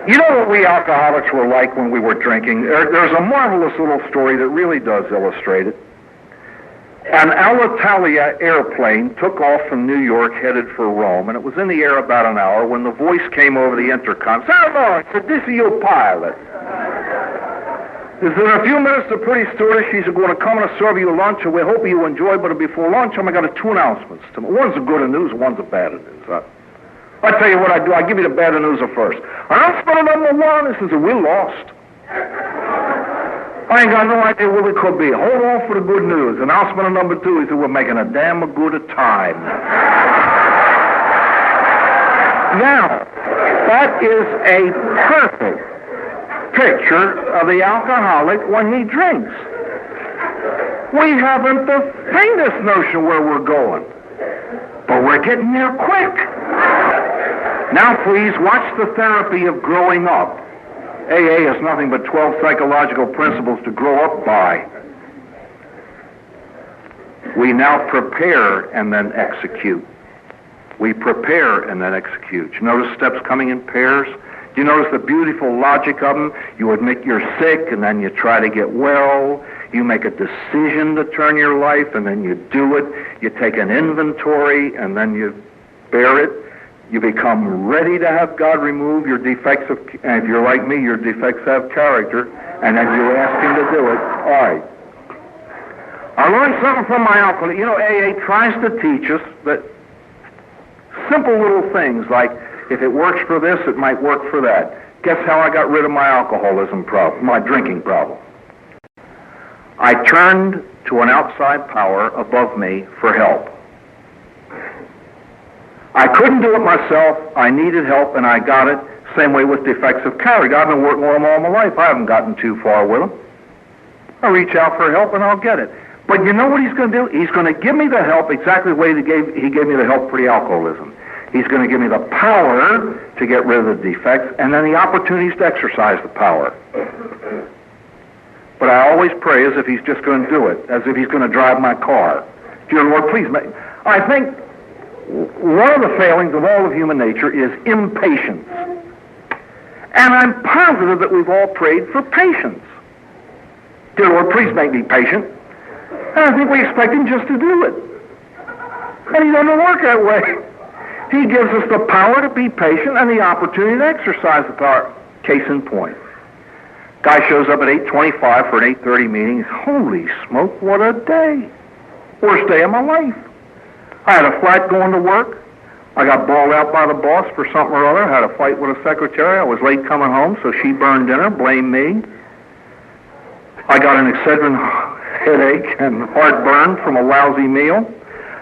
You know what we alcoholics were like when we were drinking? There's a marvelous little story that really does illustrate it. An Alitalia airplane took off from New York headed for Rome, and it was in the air about an hour when the voice came over the intercom. Sir Lawrence, this is your pilot. In a few minutes, the pretty stewardess, she's going to come and serve you lunch, and we hope you enjoy, but before lunch, I got 2 announcements. One's a good news, one's a bad news. I tell you what I do, I give you the bad news first. Announcement number 1, this is we lost. I ain't got no idea what it could be. Hold on for the good news. Announcement number 2 is that we're making a damn good time. Now, that is a perfect picture of the alcoholic when he drinks. We haven't the faintest notion where we're going, but we're getting there quick. Now, please, watch the therapy of growing up. AA is nothing but 12 psychological principles to grow up by. We now prepare and then execute. We prepare and then execute. You notice steps coming in pairs? Do you notice the beautiful logic of them? You admit you're sick, and then you try to get well. You make a decision to turn your life, and then you do it. You take an inventory, and then you bear it. You become ready to have God remove your defects of, and if you're like me, your defects have character, and then you ask Him to do it. All right. I learned something from my uncle. You know, AA tries to teach us that simple little things like, if it works for this, it might work for that. Guess how I got rid of my alcoholism problem, my drinking problem? I turned to an outside power above me for help. I couldn't do it myself. I needed help, and I got it. Same way with defects of character. I've been working with them all my life. I haven't gotten too far with them. I reach out for help, and I'll get it. But you know what he's going to do? He's going to give me the help exactly the way he gave me the help for the alcoholism. He's going to give me the power to get rid of the defects, and then the opportunities to exercise the power. But I always pray as if he's just going to do it, as if he's going to drive my car. Dear Lord, please make... I think one of the failings of all of human nature is impatience. And I'm positive that we've all prayed for patience. Dear Lord, please make me patient. And I think we expect him just to do it. And he doesn't work that way. He gives us the power to be patient and the opportunity to exercise the power. Case in point. Guy shows up at 8:25 for an 8:30 meeting. Holy smoke, what a day. Worst day of my life. I had a flat going to work. I got bawled out by the boss for something or other. I had a fight with a secretary. I was late coming home, so she burned dinner, blamed me. I got an Excedrin headache and heartburn from a lousy meal.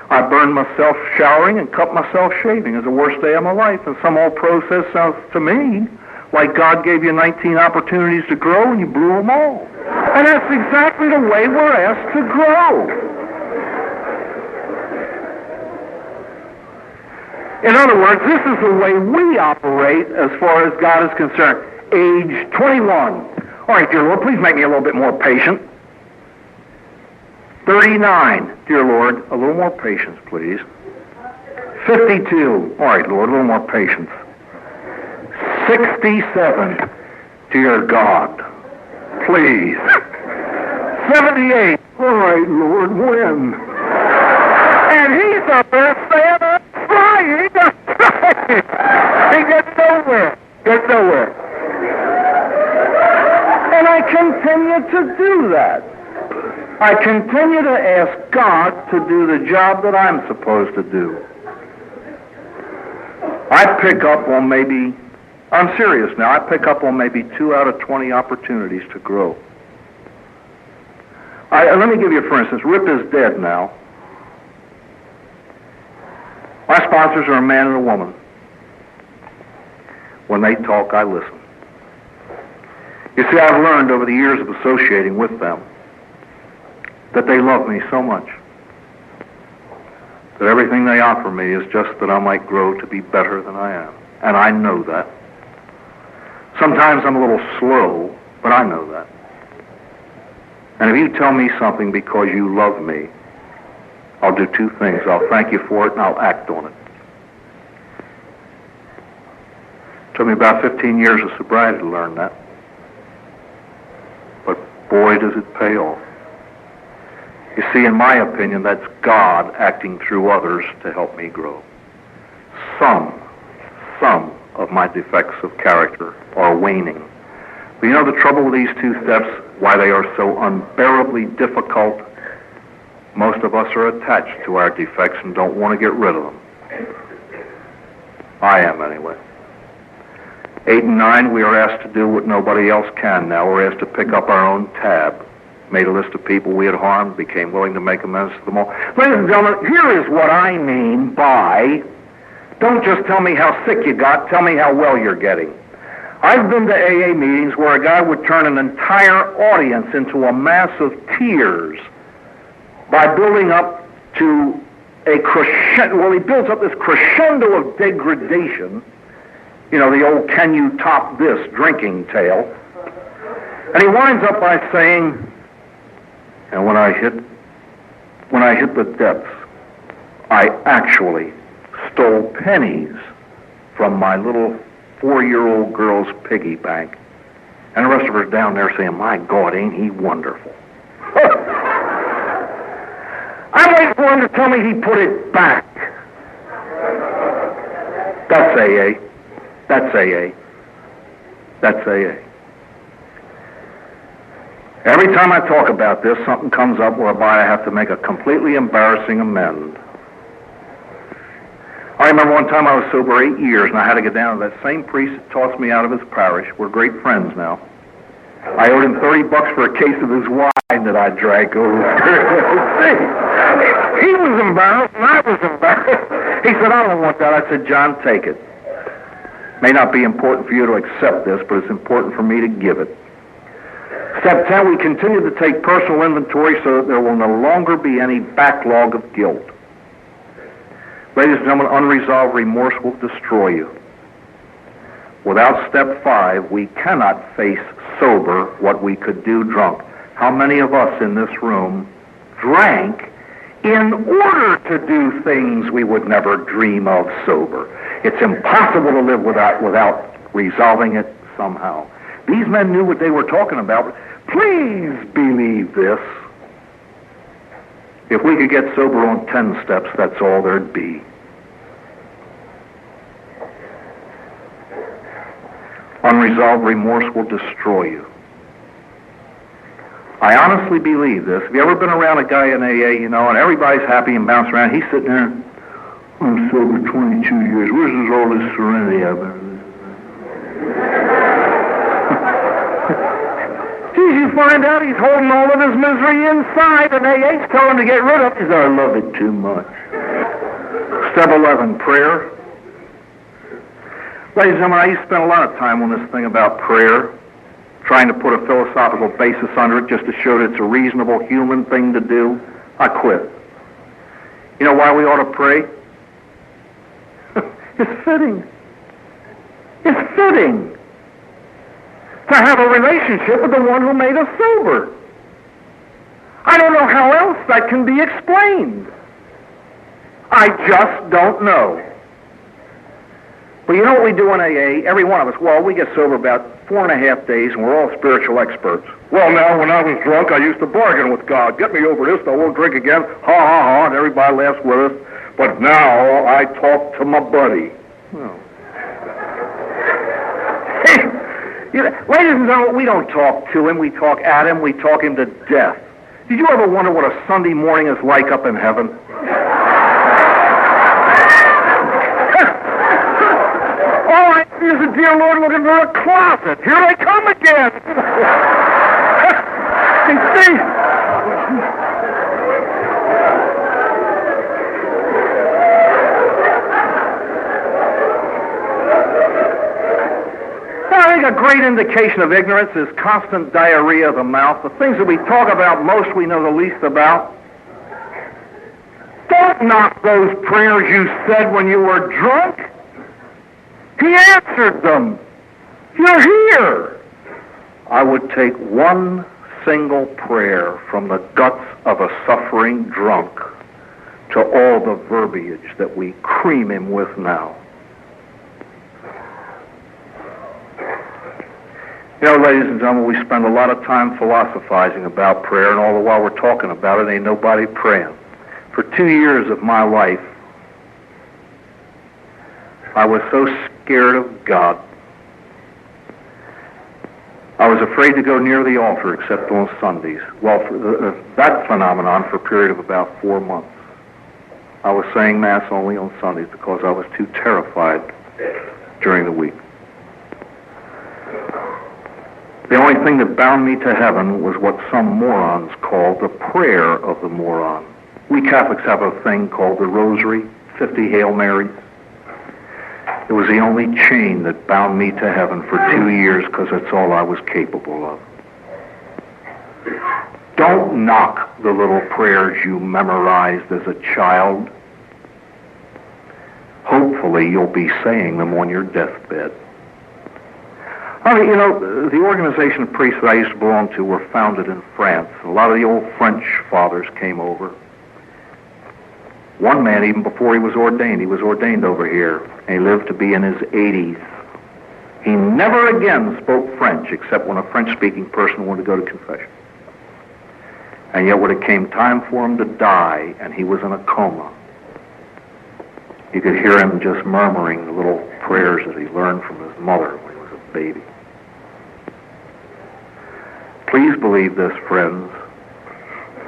I burned myself showering and cut myself shaving. It was the worst day of my life. And some old process sounds to me like God gave you 19 opportunities to grow and you blew them all. And that's exactly the way we're asked to grow. In other words, this is the way we operate as far as God is concerned. Age 21. All right, dear Lord, please make me a little bit more patient. 39. Dear Lord, a little more patience, please. 52. All right, Lord, a little more patience. 67. Dear God, please. 78. All right, Lord, when? And he's up there saying, I'm trying. He gets nowhere. And I continue to do that. I continue to ask God to do the job that I'm supposed to do. I pick up on maybe, I'm serious now, I pick up on maybe 2 out of 20 opportunities to grow. Let me give you, for instance, Rip is dead now. My sponsors are a man and a woman. When they talk, I listen. You see, I've learned over the years of associating with them that they love me so much that everything they offer me is just that I might grow to be better than I am. And I know that. Sometimes I'm a little slow, but I know that. And if you tell me something because you love me, I'll do 2 things. I'll thank you for it and I'll act on it. It took me about 15 years of sobriety to learn that. But boy, does it pay off. You see, in my opinion, that's God acting through others to help me grow. Some of my defects of character are waning. But you know the trouble with these 2 steps, why they are so unbearably difficult? Most of us are attached to our defects and don't want to get rid of them. I am, anyway. 8 and 9, we are asked to do what nobody else can now. We're asked to pick up our own tab. Made a list of people we had harmed, became willing to make amends to them all. Ladies and gentlemen, here is what I mean by, don't just tell me how sick you got, tell me how well you're getting. I've been to AA meetings where a guy would turn an entire audience into a mass of tears by building up to a crescendo. Well, he builds up this crescendo of degradation. You know, the old "can you top this" drinking tale. And he winds up by saying, and when I hit the depths, I actually stole pennies from my little 4-year-old girl's piggy bank. And the rest of us down there saying, my God, ain't he wonderful. I'm waiting for him to tell me he put it back. That's AA. That's AA. That's AA. Every time I talk about this, something comes up whereby I have to make a completely embarrassing amend. I remember one time I was sober 8 years, and I had to get down to that same priest that tossed me out of his parish. We're great friends now. I owed him $30 for a case of his wine that I drank over. See, he was embarrassed and I was embarrassed. He said, I don't want that. I said, John, take it. May not be important for you to accept this, but it's important for me to give it. Step 10, we continue to take personal inventory so that there will no longer be any backlog of guilt. Ladies and gentlemen, unresolved remorse will destroy you. Without step 5, we cannot face sober what we could do drunk. How many of us in this room drank in order to do things we would never dream of sober? It's impossible to live without resolving it somehow. These men knew what they were talking about. Please believe this. If we could get sober on 10 steps, that's all there'd be. Unresolved remorse will destroy you. I honestly believe this. Have you ever been around a guy in AA, you know, and everybody's happy and bouncing around? He's sitting there, I'm sober 22 years. Where's all this serenity I've been? Geez, you find out he's holding all of his misery inside, and AA's telling him to get rid of it. He says, I love it too much. Step 11, prayer. Ladies and gentlemen, I used to spend a lot of time on this thing about prayer, trying to put a philosophical basis under it just to show that it's a reasonable human thing to do. I quit. You know why we ought to pray? It's fitting. It's fitting to have a relationship with the one who made us sober. I don't know how else that can be explained. I just don't know. But you know what we do in AA? Every one of us, well, we get sober about 4.5 days, and we're all spiritual experts. Well, now, when I was drunk, I used to bargain with God. Get me over this, I won't drink again. Ha, ha, ha, and everybody laughs with us. But now, I talk to my buddy. Oh. Ladies and gentlemen, we don't talk to him, we talk at him, we talk him to death. Did you ever wonder what a Sunday morning is like up in heaven? All I see is the dear Lord looking for a closet. Here they come again. You see? I think a great indication of ignorance is constant diarrhea of the mouth. The things that we talk about most we know the least about. Don't knock those prayers you said when you were drunk. He answered them. You're here. I would take one single prayer from the guts of a suffering drunk to all the verbiage that we cream him with now. You know, ladies and gentlemen, we spend a lot of time philosophizing about prayer, and all the while we're talking about it, ain't nobody praying. For 2 years of my life, I was so scared of God. I was afraid to go near the altar except on Sundays. Well, for that phenomenon for a period of about 4 months. I was saying Mass only on Sundays because I was too terrified during the week. The only thing that bound me to heaven was what some morons call the prayer of the moron. We Catholics have a thing called the Rosary, 50 Hail Marys. It was the only chain that bound me to heaven for 2 years because that's all I was capable of. Don't knock the little prayers you memorized as a child. Hopefully you'll be saying them on your deathbed. I mean, you know, the organization of priests that I used to belong to were founded in France. A lot of the old French fathers came over. One man, even before he was ordained over here, and he lived to be in his 80s. He never again spoke French, except when a French-speaking person wanted to go to confession. And yet when it came time for him to die, and he was in a coma, you could hear him just murmuring the little prayers that he learned from his mother when he was a baby. Please believe this, friends.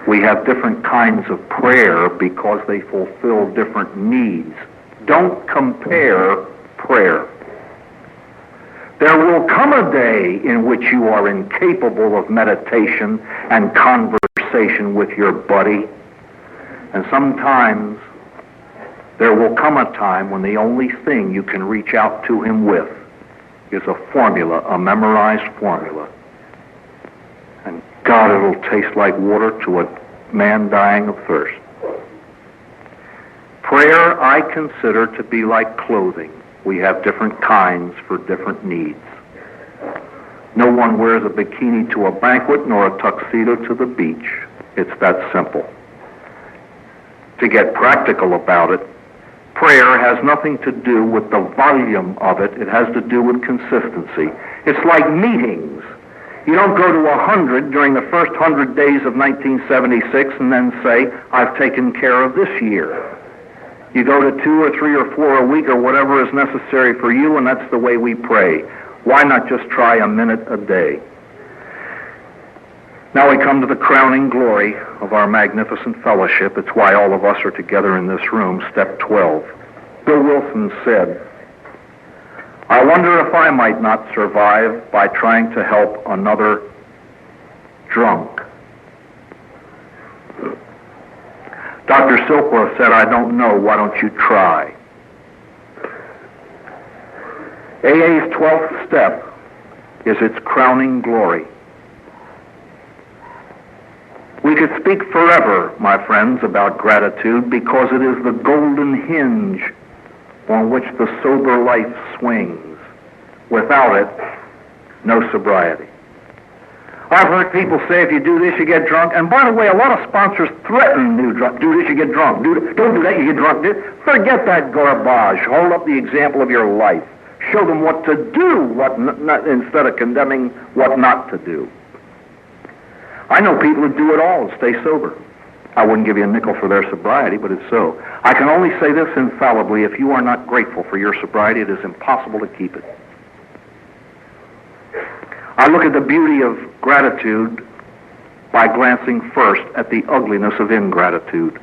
We have different kinds of prayer because they fulfill different needs. Don't compare prayer. There will come a day in which you are incapable of meditation and conversation with your buddy. And sometimes there will come a time when the only thing you can reach out to him with is a formula, a memorized formula. And God, it'll taste like water to a man dying of thirst. Prayer I consider to be like clothing. We have different kinds for different needs. No one wears a bikini to a banquet nor a tuxedo to the beach. It's that simple. To get practical about it, prayer has nothing to do with the volume of it. It has to do with consistency. It's like meetings. You don't go to 100 during the first 100 days of 1976 and then say, I've taken care of this year. You go to 2 or 3 or 4 a week or whatever is necessary for you, and that's the way we pray. Why not just try a minute a day? Now we come to the crowning glory of our magnificent fellowship. It's why all of us are together in this room, step 12. Bill Wilson said, I wonder if I might not survive by trying to help another drunk. Dr. Silkworth said, I don't know, why don't you try? AA's 12th step is its crowning glory. We could speak forever, my friends, about gratitude because it is the golden hinge on which the sober life swings. Without it, no sobriety. I've heard people say if you do this, you get drunk. And by the way, a lot of sponsors threaten new drunk. Do this, you get drunk. Don't do that, you get drunk. Forget that garbage. Hold up the example of your life. Show them what to do instead of condemning what not to do. I know people who do it all and stay sober. I wouldn't give you a nickel for their sobriety, but it's so. I can only say this infallibly: if you are not grateful for your sobriety, it is impossible to keep it. I look at the beauty of gratitude by glancing first at the ugliness of ingratitude.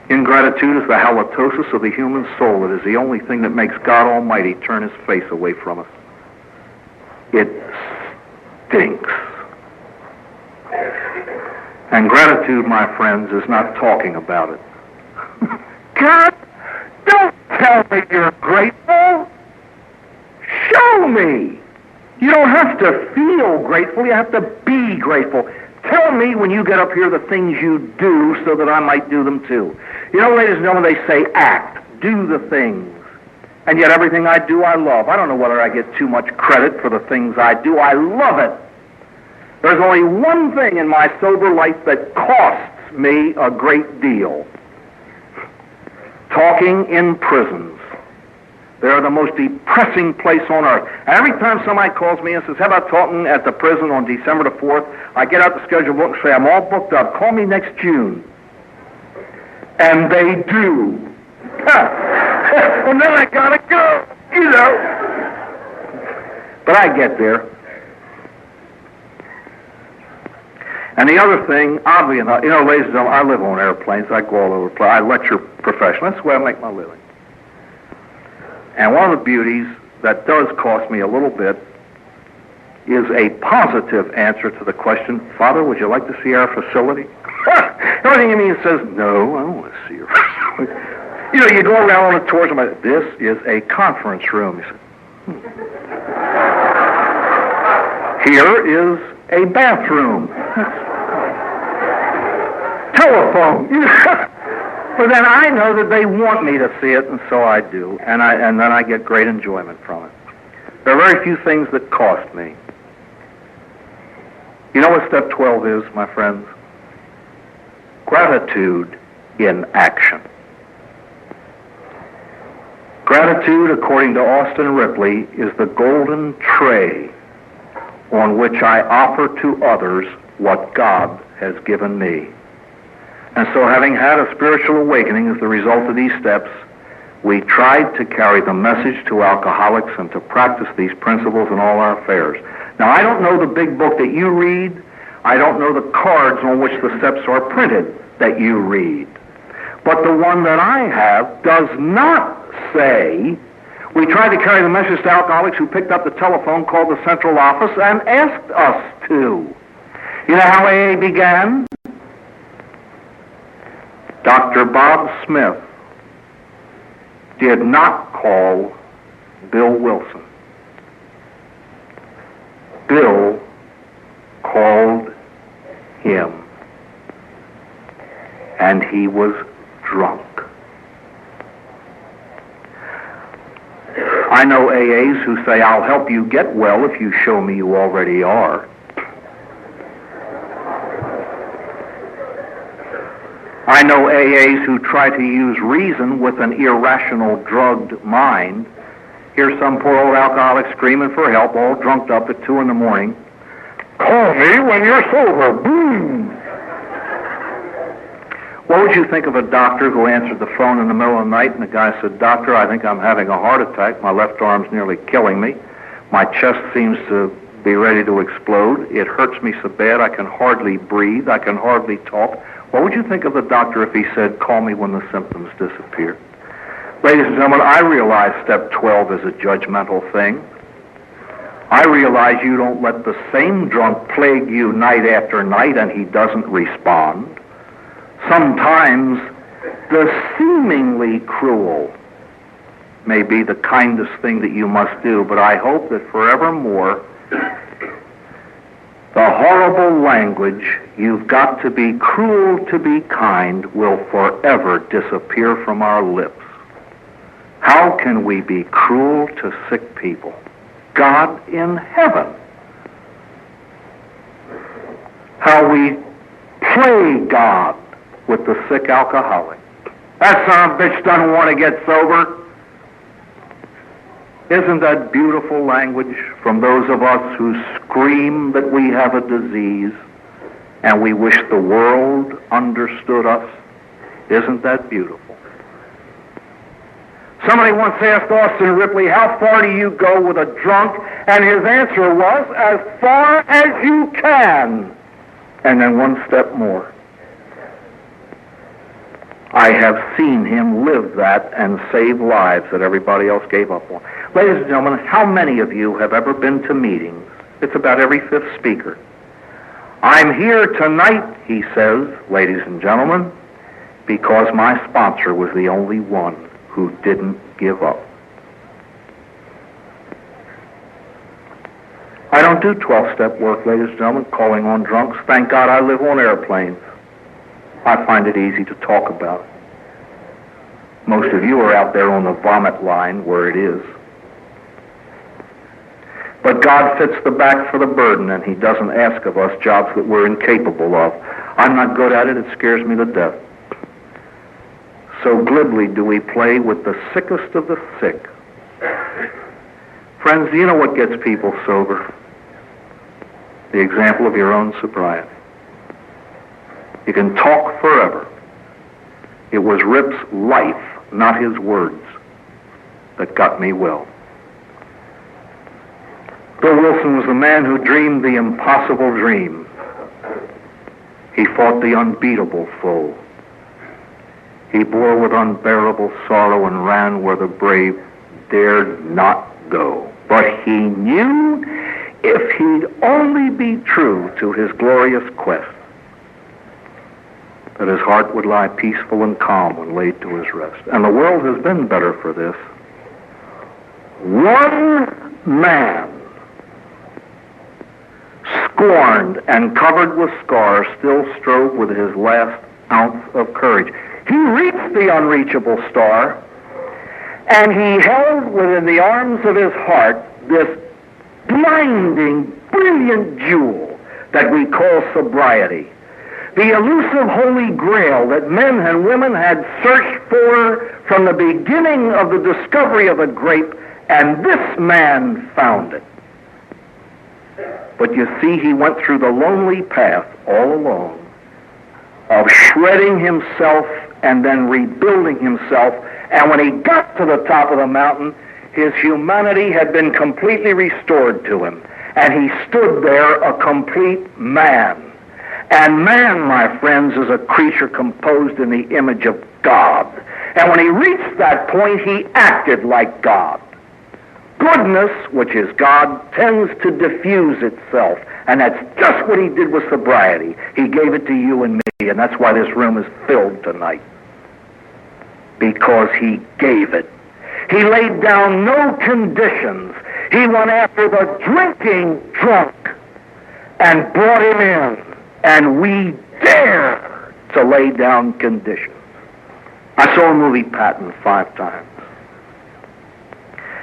Ingratitude is the halitosis of the human soul. It is the only thing that makes God Almighty turn his face away from us. It stinks. And gratitude, my friends, is not talking about it. God, don't tell me you're grateful. Show me. You don't have to feel grateful, you have to be grateful. Tell me when you get up here the things you do so that I might do them too. You know, ladies and gentlemen, they say act, do the things. And yet everything I do, I love. I don't know whether I get too much credit for the things I do. I love it. There's only one thing in my sober life that costs me a great deal. Talking in prisons. They're the most depressing place on earth. And every time somebody calls me and says, how about talking at the prison on December the 4th, I get out the schedule book and say, I'm all booked up. Call me next June. And they do. And then I gotta go, you know. But I get there. And the other thing, oddly enough, you know, ladies and gentlemen, I live on airplanes. I go all over the place. I lecture professionally. That's the way I make my living. And one of the beauties that does cost me a little bit is a positive answer to the question, Father, would you like to see our facility? Everything in me says, no, I don't want to see your facility. You know, you go around on the tours and like, this is a conference room. You say, Here is a bathroom. Telephone. But then I know that they want me to see it, and so I do. And then I get great enjoyment from it. There are very few things that cost me. You know what step 12 is, my friends? Gratitude in action. Gratitude, according to Austin Ripley, is the golden tray on which I offer to others what God has given me. And so, having had a spiritual awakening as the result of these steps, we tried to carry the message to alcoholics and to practice these principles in all our affairs. Now, I don't know the big book that you read. I don't know the cards on which the steps are printed that you read. But the one that I have does not say, We tried to carry the message to alcoholics who picked up the telephone, called the central office, and asked us to. You know how AA began? Dr. Bob Smith did not call Bill Wilson. Bill called him, and he was drunk. I know AAs who say, I'll help you get well if you show me you already are. I know AAs who try to use reason with an irrational, drugged mind. Here's some poor old alcoholic screaming for help, all drunked up at 2 a.m. Call me when you're sober. Boom! What would you think of a doctor who answered the phone in the middle of the night and the guy said, Doctor, I think I'm having a heart attack. My left arm's nearly killing me. My chest seems to be ready to explode. It hurts me so bad I can hardly breathe. I can hardly talk. What would you think of the doctor if he said, call me when the symptoms disappear? Ladies and gentlemen, I realize step 12 is a judgmental thing. I realize you don't let the same drunk plague you night after night and he doesn't respond. Sometimes the seemingly cruel may be the kindest thing that you must do, but I hope that forevermore the horrible language, you've got to be cruel to be kind, will forever disappear from our lips. How can we be cruel to sick people? God in heaven. How we play God with the sick alcoholic. That son of a bitch doesn't want to get sober. Isn't that beautiful language from those of us who scream that we have a disease and we wish the world understood us? Isn't that beautiful? Somebody once asked Austin Ripley, how far do you go with a drunk? And his answer was, as far as you can. And then one step more. I have seen him live that and save lives that everybody else gave up on. Ladies and gentlemen, how many of you have ever been to meetings? It's about every fifth speaker. I'm here tonight, he says, ladies and gentlemen, because my sponsor was the only one who didn't give up. I don't do 12-step work, ladies and gentlemen, calling on drunks. Thank God I live on airplanes. I find it easy to talk about. Most of you are out there on the vomit line where it is. But God fits the back for the burden, and he doesn't ask of us jobs that we're incapable of. I'm not good at it. It scares me to death. So glibly do we play with the sickest of the sick. Friends, do you know what gets people sober? The example of your own sobriety. You can talk forever. It was Rip's life, not his words, that got me well. Bill Wilson was the man who dreamed the impossible dream. He fought the unbeatable foe. He bore with unbearable sorrow and ran where the brave dared not go. But he knew if he'd only be true to his glorious quest, that his heart would lie peaceful and calm when laid to his rest. And the world has been better for this. One man, scorned and covered with scars, still strove with his last ounce of courage. He reached the unreachable star, and he held within the arms of his heart this blinding, brilliant jewel that we call sobriety. The elusive holy grail that men and women had searched for from the beginning of the discovery of the grape, and this man found it. But you see, he went through the lonely path all alone of shredding himself and then rebuilding himself. And when he got to the top of the mountain, his humanity had been completely restored to him. And he stood there a complete man. And man, my friends, is a creature composed in the image of God. And when he reached that point, he acted like God. Goodness, which is God, tends to diffuse itself. And that's just what he did with sobriety. He gave it to you and me, and that's why this room is filled tonight. Because he gave it. He laid down no conditions. He went after the drinking drunk and brought him in. And we dare to lay down conditions. I saw a movie, Patton, 5 times.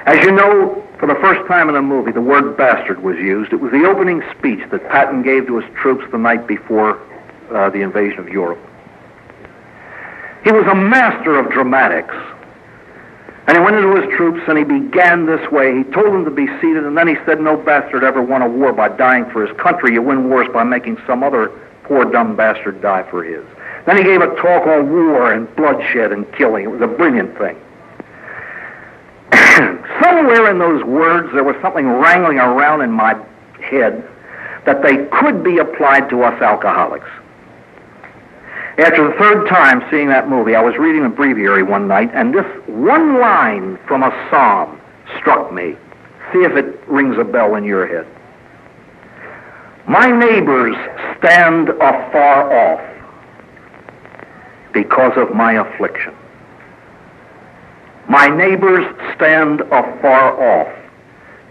As you know, for the first time in the movie, the word bastard was used. It was the opening speech that Patton gave to his troops the night before the invasion of Europe. He was a master of dramatics. And he went into his troops and he began this way. He told them to be seated, and then he said, no bastard ever won a war by dying for his country. You win wars by making some other poor dumb bastard die for his. Then he gave a talk on war and bloodshed and killing. It was a brilliant thing. Somewhere in those words there was something wrangling around in my head that they could be applied to us alcoholics. After the 3rd time seeing that movie, I was reading a breviary one night, and this one line from a psalm struck me. See if it rings a bell in your head. My neighbors stand afar off because of my affliction. My neighbors stand afar off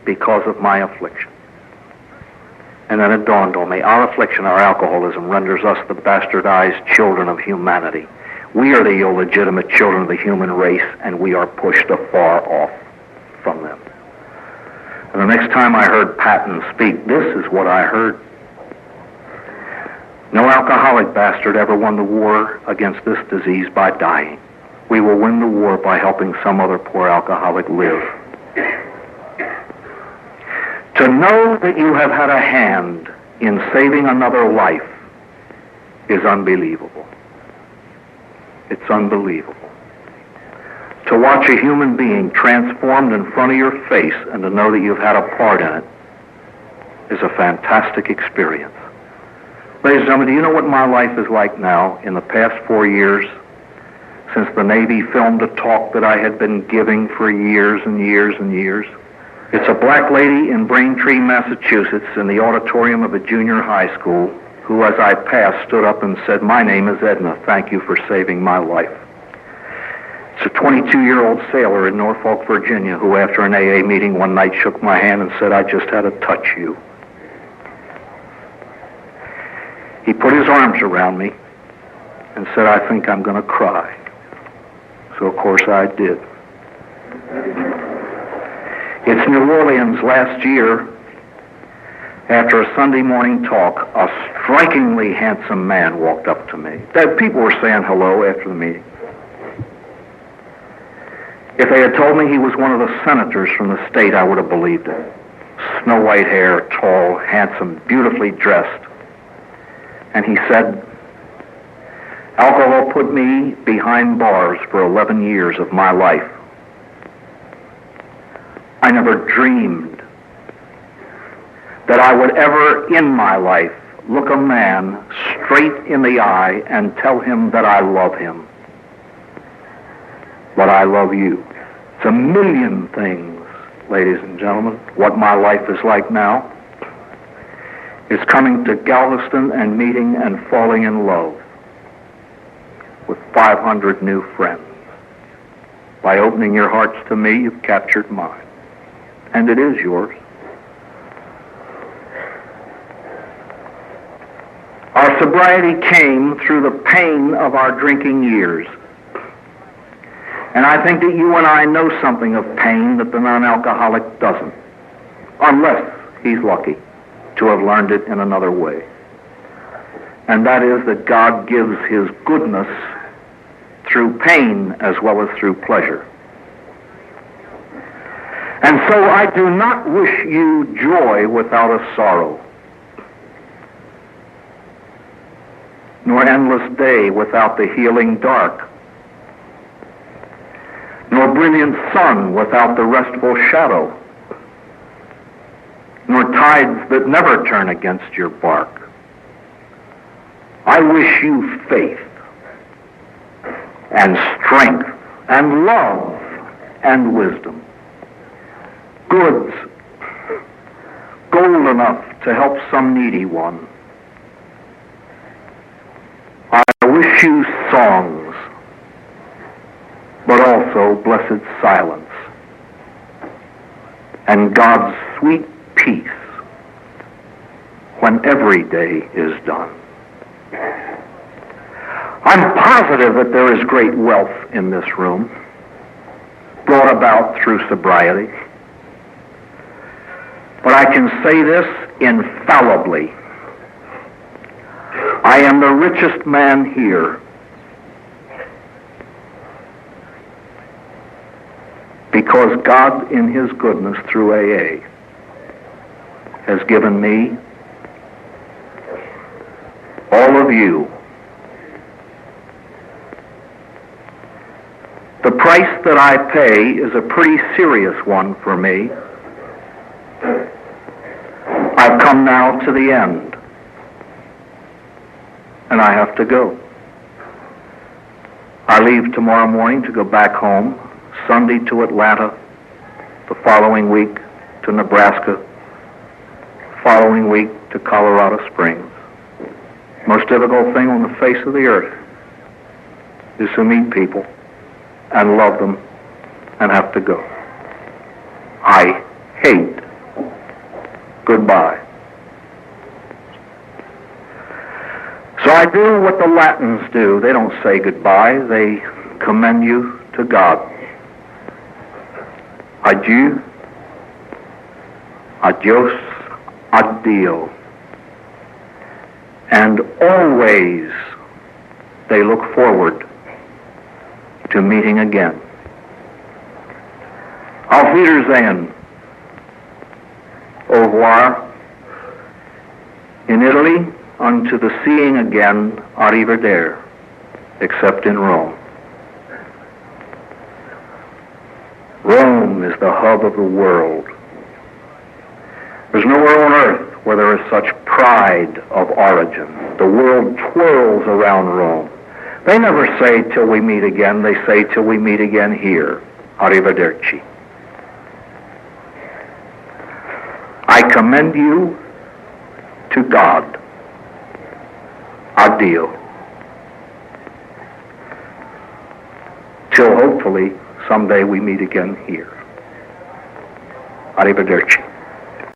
because of my affliction. And then it dawned on me, our affliction, our alcoholism, renders us the bastardized children of humanity. We are the illegitimate children of the human race, and we are pushed afar off from them. And the next time I heard Patton speak, this is what I heard. No alcoholic bastard ever won the war against this disease by dying. We will win the war by helping some other poor alcoholic live. To know that you have had a hand in saving another life is unbelievable. It's unbelievable. To watch a human being transformed in front of your face and to know that you've had a part in it is a fantastic experience. Ladies and gentlemen, do you know what my life is like now in the past 4 years since the Navy filmed a talk that I had been giving for years and years and years? It's a black lady in Braintree, Massachusetts, in the auditorium of a junior high school, who, as I passed, stood up and said, my name is Edna. Thank you for saving my life. It's a 22-year-old sailor in Norfolk, Virginia, who, after an AA meeting one night, shook my hand and said, I just had to touch you. He put his arms around me and said, I think I'm going to cry. So, of course, I did. It's New Orleans last year. After a Sunday morning talk, a strikingly handsome man walked up to me. People were saying hello after the meeting. If they had told me he was one of the senators from the state, I would have believed it. Snow white hair, tall, handsome, beautifully dressed. And he said, alcohol put me behind bars for 11 years of my life. I never dreamed that I would ever in my life look a man straight in the eye and tell him that I love him. But I love you. It's a million things, ladies and gentlemen, what my life is like now. It's coming to Galveston and meeting and falling in love with 500 new friends. By opening your hearts to me, you've captured mine. And it is yours. Our sobriety came through the pain of our drinking years. And I think that you and I know something of pain that the non-alcoholic doesn't, unless he's lucky to have learned it in another way. And that is that God gives his goodness through pain as well as through pleasure. And so I do not wish you joy without a sorrow, nor endless day without the healing dark, nor brilliant sun without the restful shadow, nor tides that never turn against your bark. I wish you faith and strength and love and wisdom, goods, gold enough to help some needy one. I wish you songs, but also blessed silence and God's sweet peace when every day is done. I'm positive that there is great wealth in this room, brought about through sobriety. But I can say this infallibly. I am the richest man here because God, in His goodness through AA, has given me, all of you, the price that I pay is a pretty serious one for me. I've come now to the end, and I have to go. I leave tomorrow morning to go back home, Sunday to Atlanta, the following week to Nebraska, following week to Colorado Springs. Most difficult thing on the face of the earth is to meet people and love them and have to go. I hate goodbye. So I do what the Latins do. They don't say goodbye. They commend you to God. Adieu, adios, addio. And always they look forward to meeting again. Auf Wiedersehen. Au revoir. In Italy, unto the seeing again, arrivederci, except in Rome. Rome is the hub of the world. There's nowhere on earth where there is such pride of origin. The world twirls around Rome. They never say till we meet again. They say till we meet again here. Arrivederci. I commend you to God. Addio. Till hopefully someday we meet again here. Arrivederci.